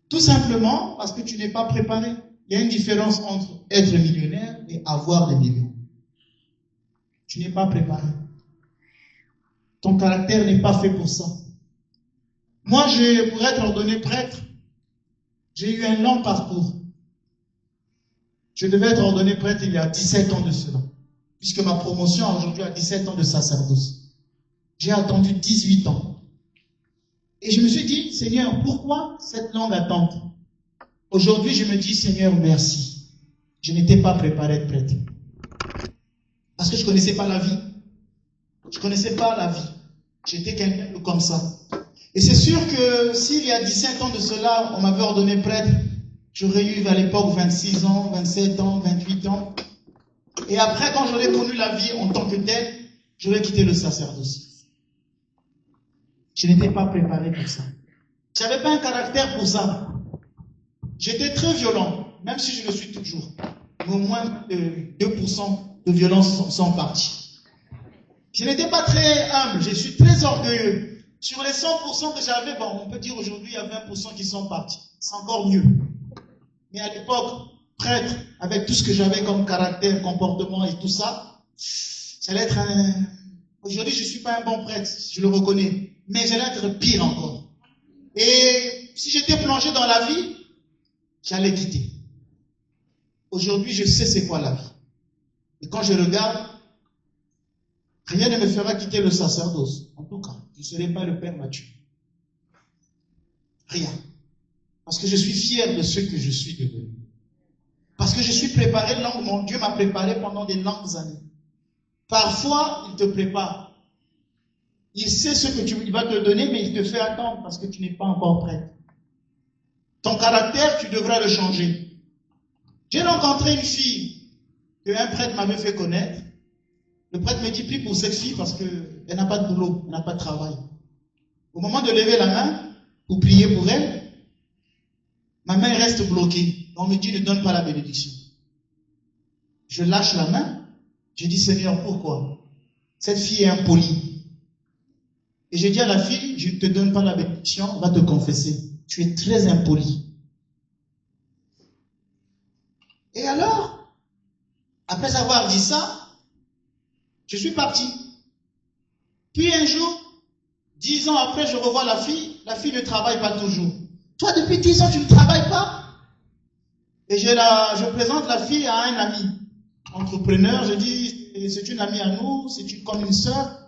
Tout simplement parce que tu n'es pas préparé. Il y a une différence entre être millionnaire et avoir des millions. Tu n'es pas préparé. Ton caractère n'est pas fait pour ça. Moi, pour être ordonné prêtre, j'ai eu un long parcours. Je devais être ordonné prêtre il y a 17 ans de cela. Puisque ma promotion aujourd'hui a 17 ans de sacerdoce. J'ai attendu 18 ans. Et je me suis dit, Seigneur, pourquoi cette longue attente? Aujourd'hui, je me dis, Seigneur, merci. Je n'étais pas préparé à être prêtre. Parce que je ne connaissais pas la vie. Je ne connaissais pas la vie. J'étais quelqu'un comme ça. Et c'est sûr que s'il y a 17 ans de cela, on m'avait ordonné prêtre, j'aurais eu à l'époque 26 ans, 27 ans, 28 ans. Et après, quand j'aurais connu la vie en tant que telle, j'aurais quitté le sacerdoce. Je n'étais pas préparé pour ça. Je n'avais pas un caractère pour ça. J'étais très violent, même si je le suis toujours. Mais au moins 2% de violence sont partis. Je n'étais pas très humble, je suis très orgueilleux. Sur les 100% que j'avais, bon, on peut dire aujourd'hui il y a 20% qui sont partis. C'est encore mieux. Mais à l'époque, prêtre, avec tout ce que j'avais comme caractère, comportement et tout ça, j'allais être un... Aujourd'hui, je ne suis pas un bon prêtre, je le reconnais. Mais j'allais être pire encore. Et si j'étais plongé dans la vie, j'allais quitter. Aujourd'hui, je sais c'est quoi la vie. Et quand je regarde, Rien ne me fera quitter le sacerdoce. En tout cas, je ne serai pas le Père Mathieu. Rien. Parce que je suis fier de ce que je suis devenu. Parce que je suis préparé longuement. Dieu m'a préparé pendant des longues années. Parfois, il te prépare. Il sait ce que il va te donner, mais il te fait attendre parce que tu n'es pas encore prêt. Ton caractère, tu devras le changer. J'ai rencontré une fille qu'un prêtre m'avait fait connaître. Le prêtre me dit, prie pour cette fille parce qu'elle n'a pas de boulot, elle n'a pas de travail. Au moment de lever la main pour prier pour elle, ma main reste bloquée. On me dit, ne donne pas la bénédiction. Je lâche la main. Je dis, Seigneur, pourquoi? Cette fille est impolie. Et je dis à la fille, je ne te donne pas la bénédiction, va te confesser. Tu es très impoli. Et alors, après avoir dit ça, je suis parti. Puis un jour, 10 ans après, je revois la fille ne travaille pas toujours. Toi, depuis 10 ans, tu ne travailles pas? Et je présente la fille à un ami, entrepreneur. Je dis, c'est une amie à nous, comme une sœur.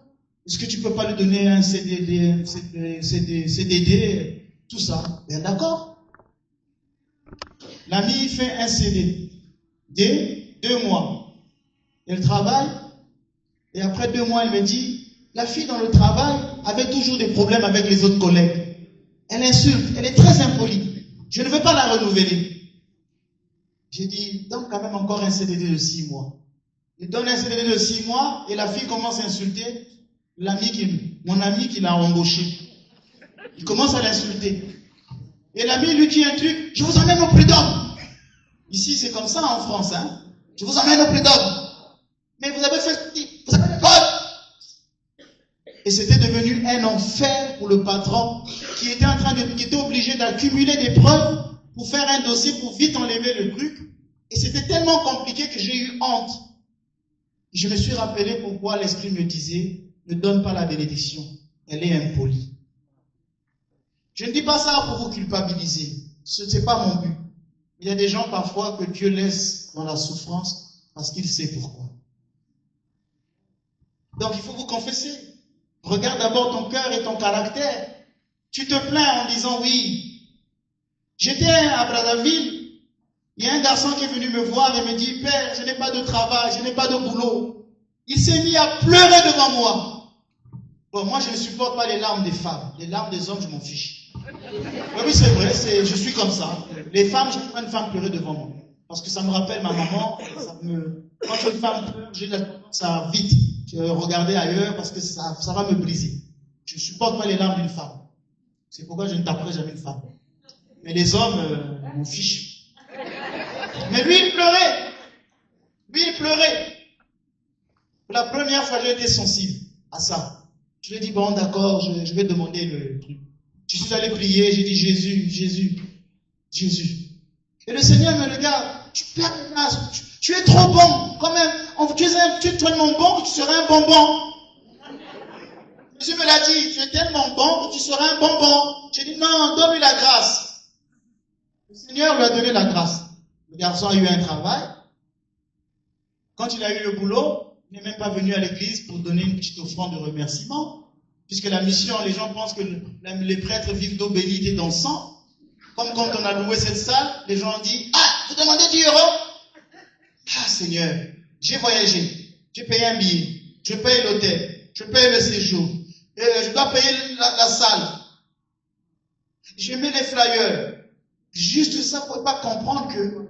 Est-ce que tu peux pas lui donner un CDD, tout ça? Bien d'accord. L'ami fait un CDD, 2 mois. Elle travaille, et après 2 mois, elle me dit, la fille dans le travail avait toujours des problèmes avec les autres collègues. Elle insulte, elle est très impolie. Je ne veux pas la renouveler. J'ai dit, donne quand même encore un CDD de 6 mois. Il donne un CDD de 6 mois, et la fille commence à insulter mon ami qui l'a embauché. Il commence à l'insulter. Et l'ami lui dit un truc, je vous emmène au prud'homme. Ici, c'est comme ça en France, hein. Je vous emmène au prud'homme. Mais vous avez fait vous avez fait quoi? Et c'était devenu un enfer pour le patron qui était obligé d'accumuler des preuves pour faire un dossier pour vite enlever le truc. Et c'était tellement compliqué que j'ai eu honte. Je me suis rappelé pourquoi l'Esprit me disait, ne donne pas la bénédiction. Elle est impolie. Je ne dis pas ça pour vous culpabiliser. Ce n'est pas mon but. Il y a des gens parfois que Dieu laisse dans la souffrance parce qu'il sait pourquoi. Donc il faut vous confesser. Regarde d'abord ton cœur et ton caractère. Tu te plains en disant oui. J'étais à Brazzaville. Il y a un garçon qui est venu me voir et me dit, Père, je n'ai pas de travail, je n'ai pas de boulot. Il s'est mis à pleurer devant moi. Bon, moi je ne supporte pas les larmes des femmes. Les larmes des hommes, je m'en fiche. Oui, c'est vrai, je suis comme ça. Les femmes, je ne peux pas une femme pleurer devant moi. Parce que ça me rappelle ma maman. Quand une femme pleure, j'ai la tendance à vite regarder ailleurs parce que ça va me briser. Je ne supporte pas les larmes d'une femme. C'est pourquoi je ne taperai jamais une femme. Mais les hommes, m'en fichent. Mais lui, il pleurait. Lui, il pleurait. Pour la première fois, j'ai été sensible à ça. Je lui ai dit, bon, d'accord, je vais demander le truc. Je suis allé prier, j'ai dit, Jésus, Jésus, Jésus. Et le Seigneur me regarde, tu perds les grâces, tu es trop bon, quand même. Tu es tellement bon que tu seras un bonbon. Jésus me l'a dit, tu es tellement bon que tu seras un bonbon. J'ai dit, non, donne-lui la grâce. Le Seigneur lui a donné la grâce. Le garçon a eu un travail. Quand il a eu le boulot, il n'est même pas venu à l'église pour donner une petite offrande de remerciement. Puisque la mission, les gens pensent que les prêtres vivent d'eau bénite et d'encens. Comme quand on a loué cette salle, les gens ont dit, ah, vous demandez 10 €? Ah, Seigneur, j'ai voyagé, j'ai payé un billet, je paye l'hôtel, je paye le séjour, je dois payer la salle. Je mets les flyers. Juste ça pour ne pas comprendre que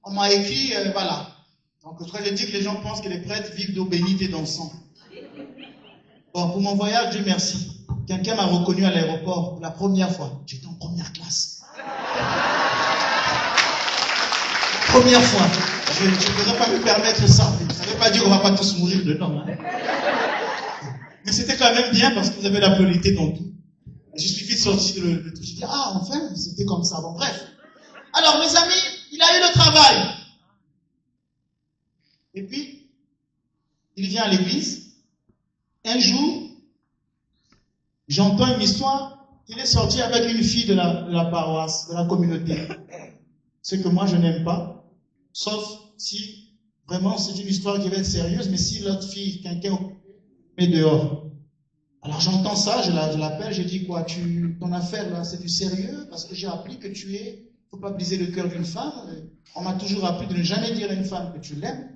on m'a écrit, voilà. Donc, je dis que les gens pensent que les prêtres vivent d'eau bénite et d'encens. Bon, pour mon voyage, Dieu merci. Quelqu'un m'a reconnu à l'aéroport pour la première fois. J'étais en première classe. Première fois. Je ne pourrais pas me permettre ça. Ça ne veut pas dire qu'on ne va pas tous mourir dedans. Hein. Mais c'était quand même bien parce que vous avez la priorité dans tout. Et je suffit de sortir le truc. Je dis, ah, enfin, c'était comme ça. Bon, bref. Alors, mes amis, il a eu le travail. Et puis, il vient à l'église. Un jour, j'entends une histoire. Il est sorti avec une fille de la paroisse, de la communauté. Ce que moi, je n'aime pas. Sauf si Vraiment, c'est une histoire qui va être sérieuse, mais si l'autre fille, quelqu'un met dehors. Alors j'entends ça, je l'appelle, je dis quoi, ton affaire là, c'est du sérieux, parce que j'ai appris que faut pas briser le cœur d'une femme. On m'a toujours appris de ne jamais dire à une femme que tu l'aimes,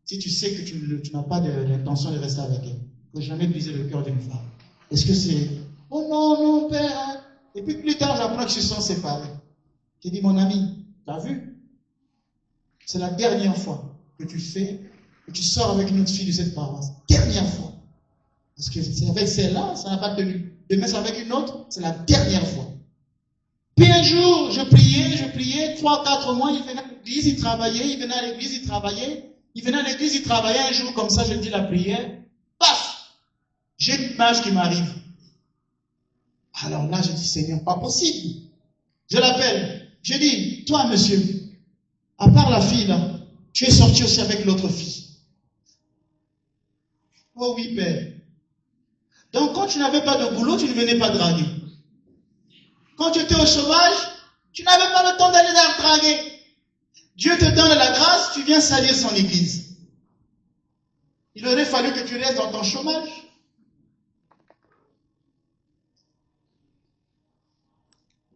si tu sais que tu n'as pas l'intention de rester avec elle. Il ne faut jamais briser le cœur d'une femme. Est-ce que c'est, oh non, non, père. Et puis plus tard, j'apprends qu'ils se sont séparés. J'ai dit, mon ami, t'as vu? C'est la dernière fois que tu sors avec une autre fille de cette paroisse. Dernière fois. Parce que c'est avec celle-là, ça n'a pas tenu. Demain, c'est avec une autre, c'est la dernière fois. Puis un jour, je priais, 3-4 mois, il venait à l'église, il travaillait, il venait à l'église, il travaillait. Il venait à l'église, il travaillait un jour comme ça, je dis la prière. Paf! J'ai une image qui m'arrive. Alors là, je dis, Seigneur, pas possible. Je l'appelle. Je dis, toi, monsieur, à part la fille là, tu es sorti aussi avec l'autre fille. Oh oui, père. Donc, quand tu n'avais pas de boulot, tu ne venais pas draguer. Quand tu étais au chômage, tu n'avais pas le temps d'aller draguer. Dieu te donne la grâce, tu viens salir son église. Il aurait fallu que tu restes dans ton chômage.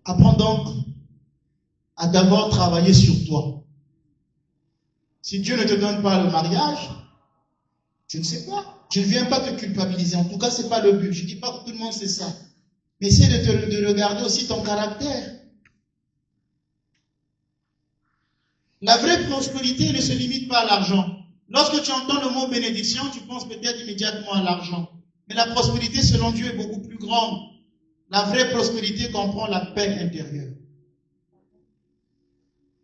Apprends donc à d'abord travailler sur toi. Si Dieu ne te donne pas le mariage, je ne sais pas. Je ne viens pas te culpabiliser. En tout cas, ce n'est pas le but. Je ne dis pas que tout le monde sait ça. Mais essaie de regarder aussi ton caractère. La vraie prospérité ne se limite pas à l'argent. Lorsque tu entends le mot bénédiction, tu penses peut-être immédiatement à l'argent. Mais la prospérité, selon Dieu, est beaucoup plus grande. La vraie prospérité comprend la paix intérieure.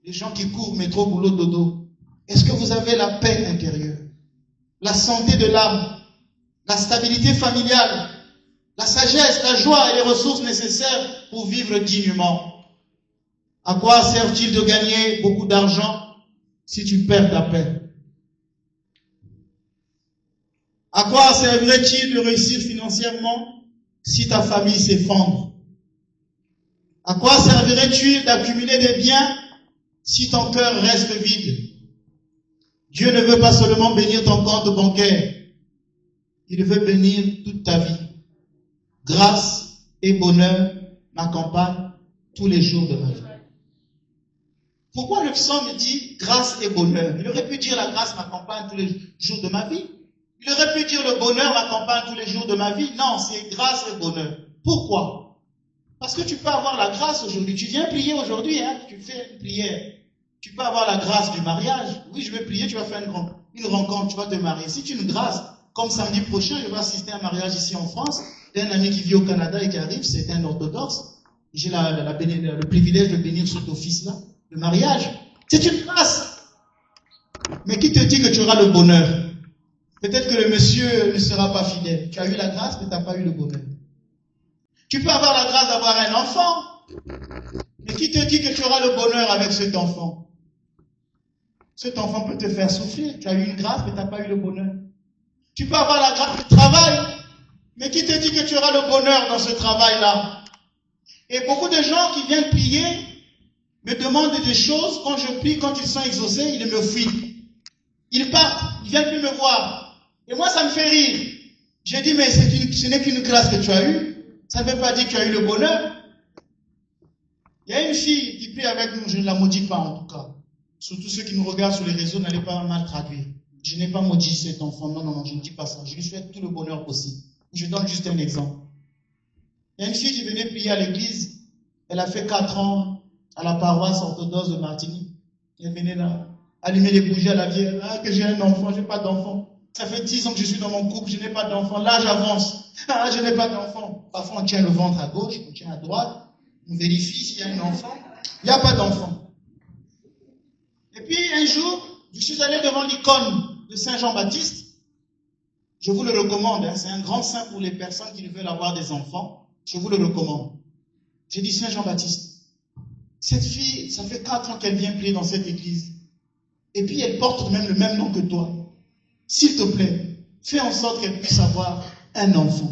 Les gens qui courent, métro, boulot, dodo. Est-ce que vous avez la paix intérieure? La santé de l'âme, la stabilité familiale, la sagesse, la joie et les ressources nécessaires pour vivre dignement. À quoi sert-il de gagner beaucoup d'argent si tu perds ta paix? À quoi servirait-il de réussir financièrement si ta famille s'effondre? À quoi servirait-il d'accumuler des biens si ton cœur reste vide? Dieu ne veut pas seulement bénir ton compte bancaire, il veut bénir toute ta vie. Grâce et bonheur m'accompagnent tous les jours de ma vie. Pourquoi le psaume dit grâce et bonheur? Il aurait pu dire la grâce m'accompagne tous les jours de ma vie. Il aurait pu dire le bonheur m'accompagne tous les jours de ma vie. Non, c'est grâce et bonheur. Pourquoi? Parce que tu peux avoir la grâce aujourd'hui. Tu viens prier aujourd'hui, hein? Tu fais une prière. Tu peux avoir la grâce du mariage. Oui, je vais prier, tu vas faire une rencontre, tu vas te marier. Si tu as une grâce, comme samedi prochain, je vais assister à un mariage ici en France, d'un ami qui vit au Canada et qui arrive, c'est un orthodoxe. J'ai le privilège de bénir cet office-là, le mariage. C'est une grâce. Mais qui te dit que tu auras le bonheur? Peut-être que le monsieur ne sera pas fidèle. Tu as eu la grâce, mais tu n'as pas eu le bonheur. Tu peux avoir la grâce d'avoir un enfant, mais qui te dit que tu auras le bonheur avec cet enfant? Cet enfant peut te faire souffrir. Tu as eu une grâce, mais tu n'as pas eu le bonheur. Tu peux avoir la grâce du travail, mais qui te dit que tu auras le bonheur dans ce travail-là? Et beaucoup de gens qui viennent prier me demandent des choses. Quand je prie, quand ils sont exaucés, ils me fuient. Ils partent, ils ne viennent plus me voir. Et moi, ça me fait rire. J'ai dit, mais ce n'est qu'une grâce que tu as eue. Ça ne veut pas dire que tu as eu le bonheur. Il y a une fille qui prie avec nous, je ne la maudis pas en tout cas. Surtout ceux qui nous regardent sur les réseaux, n'allez pas mal traduire. Je n'ai pas maudit cet enfant. Non, non, non, je ne dis pas ça. Je lui souhaite tout le bonheur possible. Je donne juste un exemple. Il y a une fille qui venait prier à l'église. Elle a fait 4 ans à la paroisse orthodoxe de Martigny. Elle venait là, allumer les bougies à la vieille. Ah, que j'ai un enfant, je n'ai pas d'enfant. Ça fait 10 ans que je suis dans mon couple, je n'ai pas d'enfant. Là, j'avance. Ah, je n'ai pas d'enfant. Parfois, on tient le ventre à gauche, on tient à droite. On vérifie s'il y a un enfant. Il n'y a pas d'enfant. Et puis, un jour, je suis allé devant l'icône de Saint Jean-Baptiste. Je vous le recommande. Hein, c'est un grand saint pour les personnes qui veulent avoir des enfants. Je vous le recommande. J'ai dit, Saint Jean-Baptiste, cette fille, ça fait 4 ans qu'elle vient prier dans cette église. Et puis, elle porte même le même nom que toi. S'il te plaît, fais en sorte qu'elle puisse avoir un enfant.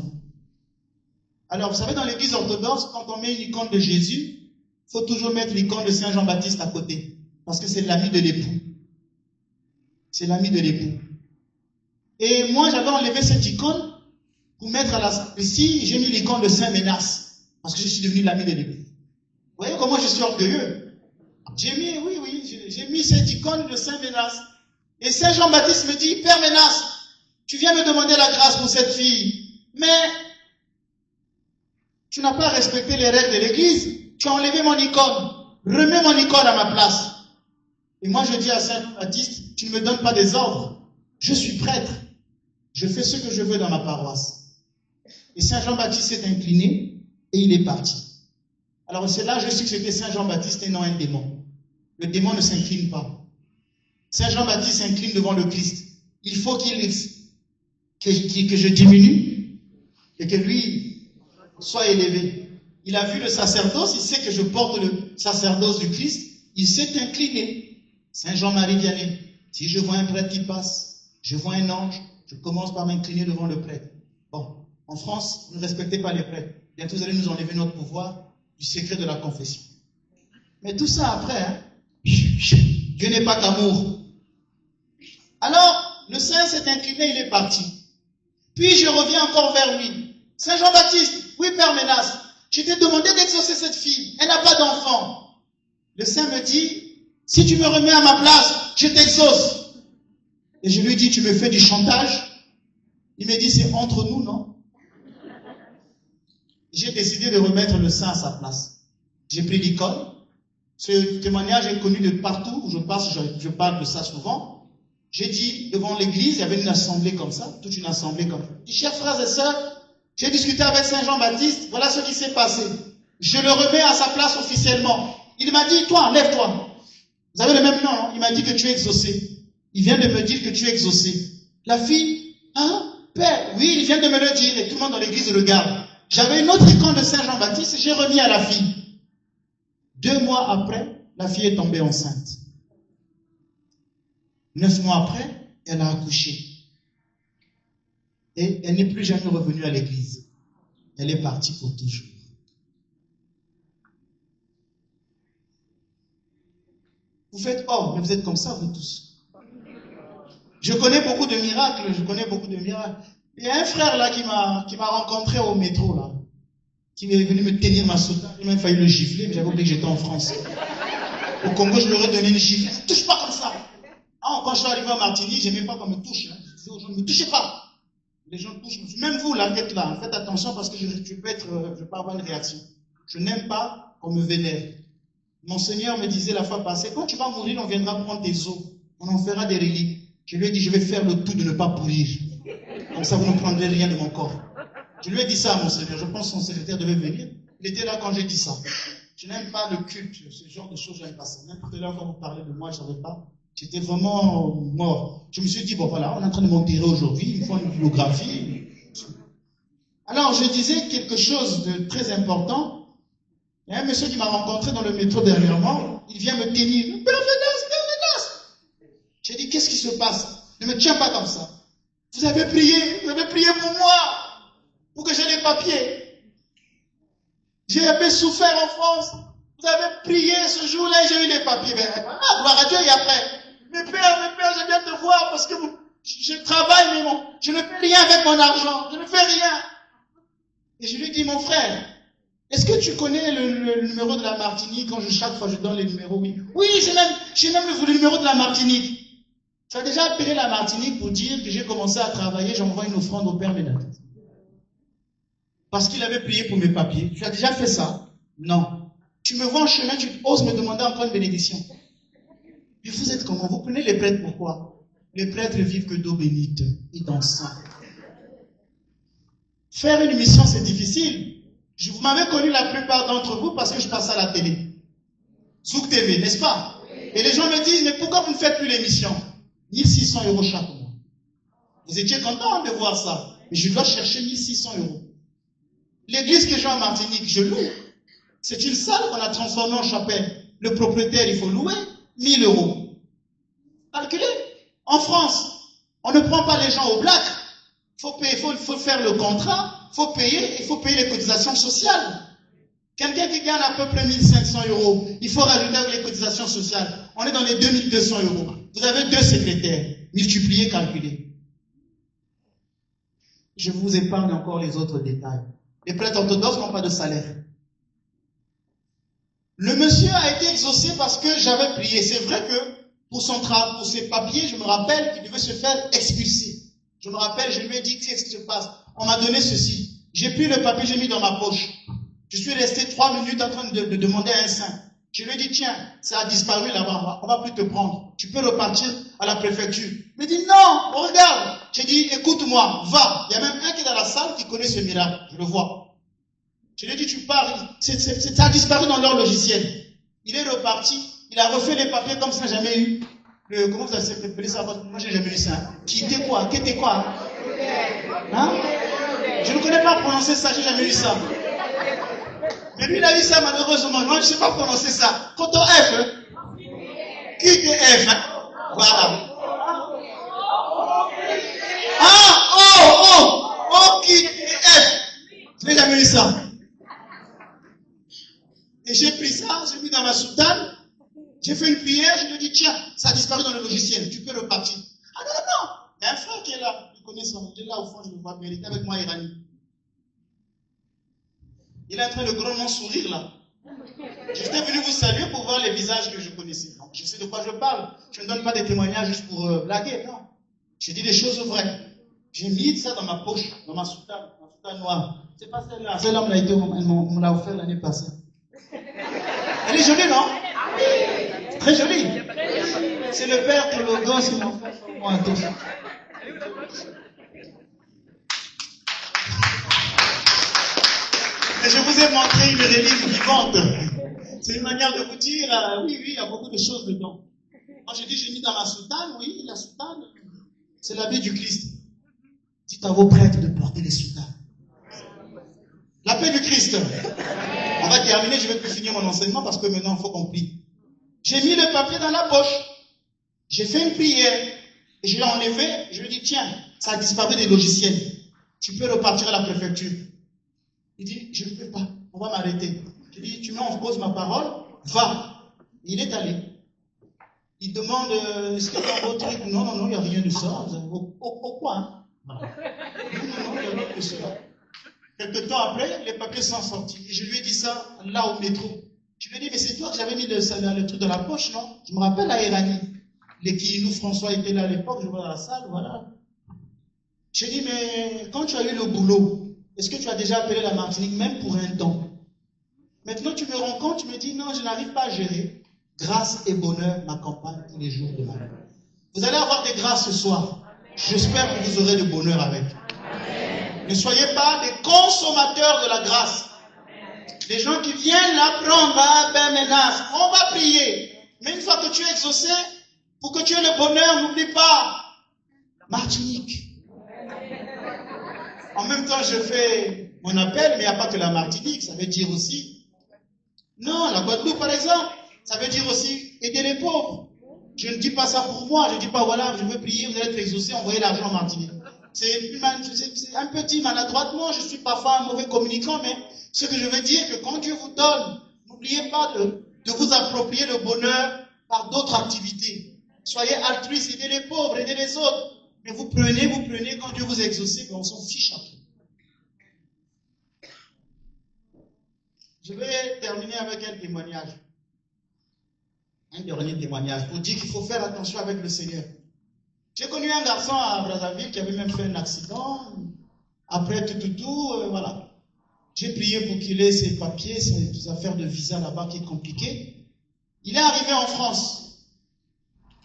Alors, vous savez, dans l'église orthodoxe, quand on met une icône de Jésus, il faut toujours mettre l'icône de Saint Jean-Baptiste à côté. Parce que c'est l'ami de l'époux. C'est l'ami de l'époux. Et moi, j'avais enlevé cette icône pour mettre à la sacristie. J'ai mis l'icône de Saint Ménas, parce que je suis devenu l'ami de l'époux. Vous voyez comment je suis orgueilleux? J'ai mis cette icône de Saint Ménas. Et Saint Jean-Baptiste me dit, Père Ménas, tu viens me demander la grâce pour cette fille, mais tu n'as pas respecté les règles de l'église. Tu as enlevé mon icône. Remets mon icône à ma place. Et moi, je dis à Saint Jean-Baptiste, tu ne me donnes pas des ordres. Je suis prêtre. Je fais ce que je veux dans ma paroisse. Et Saint Jean-Baptiste s'est incliné et il est parti. Alors c'est là que je suis que c'était Saint Jean-Baptiste et non un démon. Le démon ne s'incline pas. Saint Jean-Baptiste s'incline devant le Christ. Il faut que je diminue et que lui soit élevé. Il a vu le sacerdoce, il sait que je porte le sacerdoce du Christ, il s'est incliné. Saint Jean-Marie Vianney, si je vois un prêtre qui passe, je vois un ange, je commence par m'incliner devant le prêtre. Bon, en France, vous ne respectez pas les prêtres. Bientôt, vous allez nous enlever notre pouvoir du secret de la confession. Mais tout ça après, hein, Dieu n'est pas qu'amour. Alors, le saint s'est incliné, il est parti. Puis je reviens encore vers lui. Saint Jean-Baptiste, oui, Père Ménas, je t'ai demandé d'exaucer cette fille. Elle n'a pas d'enfant. Le saint me dit, si tu me remets à ma place, je t'exauce. Et je lui dis, tu me fais du chantage? Il me dit, c'est entre nous, non? J'ai décidé de remettre le saint à sa place. J'ai pris l'icône. Ce témoignage est connu de partout où je passe, je parle de ça souvent. J'ai dit, devant l'église, il y avait une assemblée comme ça, toute une assemblée comme ça. Je dis, chers frères et sœurs, j'ai discuté avec Saint Jean-Baptiste, voilà ce qui s'est passé. Je le remets à sa place officiellement. Il m'a dit, toi, lève-toi. Vous avez le même nom, non? Il m'a dit que tu es exaucé. Il vient de me dire que tu es exaucé. La fille, hein, Père, oui, il vient de me le dire, et tout le monde dans l'église regarde. J'avais une autre icône de Saint Jean-Baptiste, et j'ai remis à la fille. 2 mois après, la fille est tombée enceinte. 9 mois après, elle a accouché. Et elle n'est plus jamais revenue à l'église. Elle est partie pour toujours. Vous faites, oh, mais vous êtes comme ça, vous tous. Je connais beaucoup de miracles, Il y a un frère là qui m'a rencontré au métro là, qui est venu me tenir ma soutane, j'ai même failli le gifler, mais j'avais oublié que j'étais en France. Au Congo, je lui aurais donné une gifle. Ne touche pas comme ça. Ah, quand je suis arrivé en Martinique, j'aimais pas qu'on me touche. Hein. Je disais aux gens, ne me touchez pas. Les gens touchent. Même vous, là, êtes là, faites attention parce que je peux avoir une réaction. Je n'aime pas qu'on me vénère. Mon Seigneur me disait la fois passée, quand tu vas mourir, on viendra prendre tes os. On en fera des reliques. Je lui ai dit, je vais faire le tout de ne pas pourrir. Comme ça, vous ne prendrez rien de mon corps. Je lui ai dit ça à mon Seigneur. Je pense que son secrétaire devait venir. Il était là quand j'ai dit ça. Je n'aime pas le culte. Ce genre de choses, je n'aime pas ça. Même tout à l'heure, quand vous parlez de moi, je ne savais pas. J'étais vraiment mort. Je me suis dit, bon voilà, on est en train de m'enterrer aujourd'hui. Il faut une biographie. Alors, je disais quelque chose de très important. Il y a un monsieur qui m'a rencontré dans le métro dernièrement. Il vient me tenir. Père Ménas. J'ai dit, qu'est-ce qui se passe? Ne me tiens pas comme ça. Vous avez prié pour moi, pour que j'ai les papiers. J'ai un peu souffert en France. Vous avez prié ce jour-là et j'ai eu les papiers. Mais voilà, gloire à Dieu, et après. Mes pères, je viens te voir parce que je travaille, mais je ne fais rien avec mon argent. Je ne fais rien. Et je lui dis, mon frère, est-ce que tu connais le numéro de la Martinique? Chaque fois je donne les numéros, oui. Oui, j'ai même le numéro de la Martinique. Tu as déjà appelé la Martinique pour dire que j'ai commencé à travailler, j'envoie une offrande au Père Ménas. Parce qu'il avait prié pour mes papiers. Tu as déjà fait ça? Non. Tu me vois en chemin, tu oses me demander encore une bénédiction. Mais vous êtes comment? Vous prenez les prêtres pourquoi? Les prêtres vivent que d'eau bénite et d'encens. Faire une mission, c'est difficile. Vous m'avez connu la plupart d'entre vous parce que je passe à la télé. Zouk TV, n'est-ce pas? Et les gens me disent, mais pourquoi vous ne faites plus l'émission? 1600 € chaque mois. Vous étiez content de voir ça. Mais je dois chercher 1600 €. L'église que j'ai en Martinique, je loue. C'est une salle qu'on a transformée en chapelle. Le propriétaire, il faut louer 1000 €. Calculez. En France, on ne prend pas les gens au black. Il faut faire le contrat, il faut payer les cotisations sociales. Quelqu'un qui gagne à peu près 1500 €, il faut rajouter avec les cotisations sociales. On est dans les 2200 €. Vous avez 2 secrétaires. multiplier, calculer. Je vous épargne encore les autres détails. Les prêtres orthodoxes n'ont pas de salaire. Le monsieur a été exaucé parce que j'avais prié. C'est vrai que pour ses papiers, je me rappelle qu'il devait se faire expulser. Je me rappelle, je lui ai dit, qu'est-ce qui se passe? On m'a donné ceci. J'ai pris le papier, j'ai mis dans ma poche. Je suis resté 3 minutes en train de demander à un saint. Je lui ai dit, tiens, ça a disparu là-bas, on va plus te prendre. Tu peux repartir à la préfecture. Il me dit, non, regarde. J'ai dit, écoute-moi, va. Il y a même un qui est dans la salle qui connaît ce miracle. Je le vois. Je lui ai dit, tu pars. Ça a disparu dans leur logiciel. Il est reparti. Il a refait les papiers comme ça, jamais eu. Comment ça s'appelle ça? Moi, j'ai jamais eu ça. Qui était quoi? Hein? Je ne connais pas prononcer ça, j'ai jamais eu ça. Mais lui, il a eu ça malheureusement. Moi, je ne sais pas prononcer ça. Quand on F, hein? Qui était F, hein? Voilà. Qui était F? Je n'ai jamais eu ça. Et j'ai pris ça, j'ai mis dans ma soutane. J'ai fait une prière, je lui ai dit, tiens, ça a disparu dans le logiciel, tu peux repartir. Ah non. Il y a un frère qui est là, il connaît ça, il est là au fond, je le vois, mais il était avec moi, Irani. Il est en train de grandement sourire là. J'étais venu vous saluer pour voir les visages que je connaissais. Donc, je sais de quoi je parle. Je ne donne pas des témoignages juste pour blaguer, non. Je dis des choses vraies. J'ai mis ça dans ma poche, dans ma soutane noire. C'est pas celle-là. Celle-là, on me l'a offert l'année passée. Elle est jolie, non? Très jolie. C'est le père que le gosse qui m'a fait pour moi. Et je vous ai montré une relique vivante. C'est une manière de vous dire, oui, il y a beaucoup de choses dedans. Quand je dis, j'ai mis dans ma soutane, oui, la soutane, c'est l'habit du Christ. Dites à vos prêtres de porter les soutanes. La paix du Christ. On va terminer, je vais plus finir mon enseignement parce que maintenant, il faut qu'on prie. J'ai mis le papier dans la poche. J'ai fait une prière. Et je l'ai enlevé. Je lui ai dit, tiens, ça a disparu des logiciels. Tu peux repartir à la préfecture. Il dit, je ne peux pas. On va m'arrêter. Je dis, tu mets en pause ma parole. Va. Il est allé. Il demande, est-ce qu'il y a un autre truc? Non, il n'y a rien de ça. Au quoi, hein? Voilà. Non, il n'y a rien de ça. Quelque temps après, les papiers sont sortis. Et je lui ai dit ça là au métro. Je lui ai dit, mais c'est toi que j'avais mis le truc dans la poche, non? Je me rappelle à Irani. Les Kiinou François était là à l'époque, je vois dans la salle, voilà. J'ai dit, mais quand tu as eu le boulot, est-ce que tu as déjà appelé la Martinique, même pour un temps? Maintenant, tu me rends compte, tu me dis, non, je n'arrive pas à gérer. Grâce et bonheur m'accompagnent tous les jours de ma vie. Vous allez avoir des grâces ce soir. J'espère que vous aurez du bonheur avec. Ne soyez pas des consommateurs de la grâce. Les gens qui viennent là prendre, menace, on va prier. Mais une fois que tu es exaucé, pour que tu aies le bonheur, n'oublie pas Martinique. En même temps, je fais mon appel, mais il n'y a pas que la Martinique, ça veut dire aussi. Non, la Guadeloupe par exemple, ça veut dire aussi aider les pauvres. Je ne dis pas ça pour moi, je ne dis pas voilà, je veux prier, vous allez être exaucé, envoyez l'argent en Martinique. C'est un petit maladroitement, je suis parfois un mauvais communicant, mais ce que je veux dire, que quand Dieu vous donne, n'oubliez pas de vous approprier le bonheur par d'autres activités. Soyez altruistes, aidez les pauvres, aidez les autres. Mais vous prenez, quand Dieu vous exauce, on s'en fiche après. Je vais terminer avec un témoignage. Un dernier témoignage pour dire qu'il faut faire attention avec le Seigneur. J'ai connu un garçon à Brazzaville qui avait même fait un accident. Après voilà. J'ai prié pour qu'il ait ses papiers, ses affaires de visa là-bas qui est compliqué. Il est arrivé en France.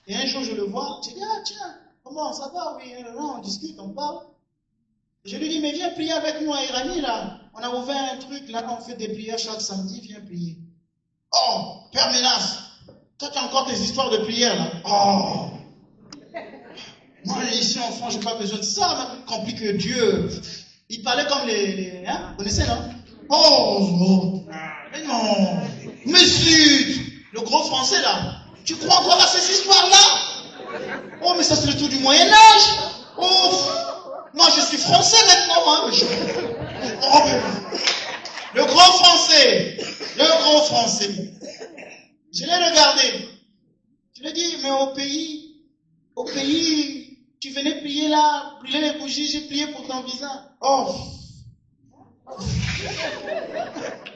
Et un jour, je le vois. Je dis, tiens, comment ça va? Oui, on discute, on parle. Et je lui dis, mais viens prier avec nous à Irani, là. On a ouvert un truc, là, on fait des prières chaque samedi, viens prier. Oh, Père Ménas, toi, tu as encore des histoires de prière, là. Oh! Moi, ici en France, je n'ai pas besoin de ça, mais compliqué que Dieu. Il parlait comme hein? Vous connaissez, non? Oh, mais non. Monsieur, le gros français, là. Tu crois encore à ces histoires-là? Oh, mais ça, c'est le tout du Moyen-Âge. Oh, moi, je suis français maintenant, hein. Le gros français. Le gros français. Je l'ai regardé. Je lui ai dit, mais au pays Au pays, tu venais prier là, brûler les bougies, j'ai prié pour ton visage. Oh!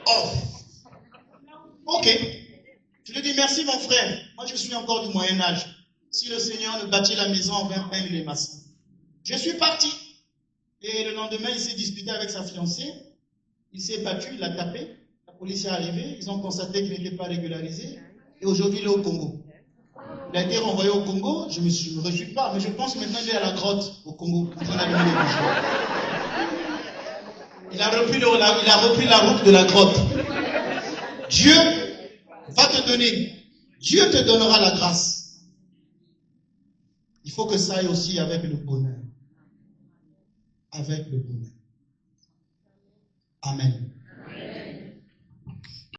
Oh! Ok. Je lui dis merci mon frère. Moi je suis encore du Moyen-Âge. Si le Seigneur ne bâtit la maison en 20 peines les maçons. Je suis parti. Et le lendemain, il s'est disputé avec sa fiancée. Il s'est battu, il l'a tapé. La police est arrivée. Ils ont constaté qu'il n'était pas régularisé. Et aujourd'hui, il est au Congo. Il a été renvoyé au Congo. Je ne me réjouis pas, mais je pense que maintenant il est à la grotte au Congo. En train d'allumer les bougies. Il a repris la route de la grotte. Dieu va te donner. Dieu te donnera la grâce. Il faut que ça aille aussi avec le bonheur. Avec le bonheur. Amen.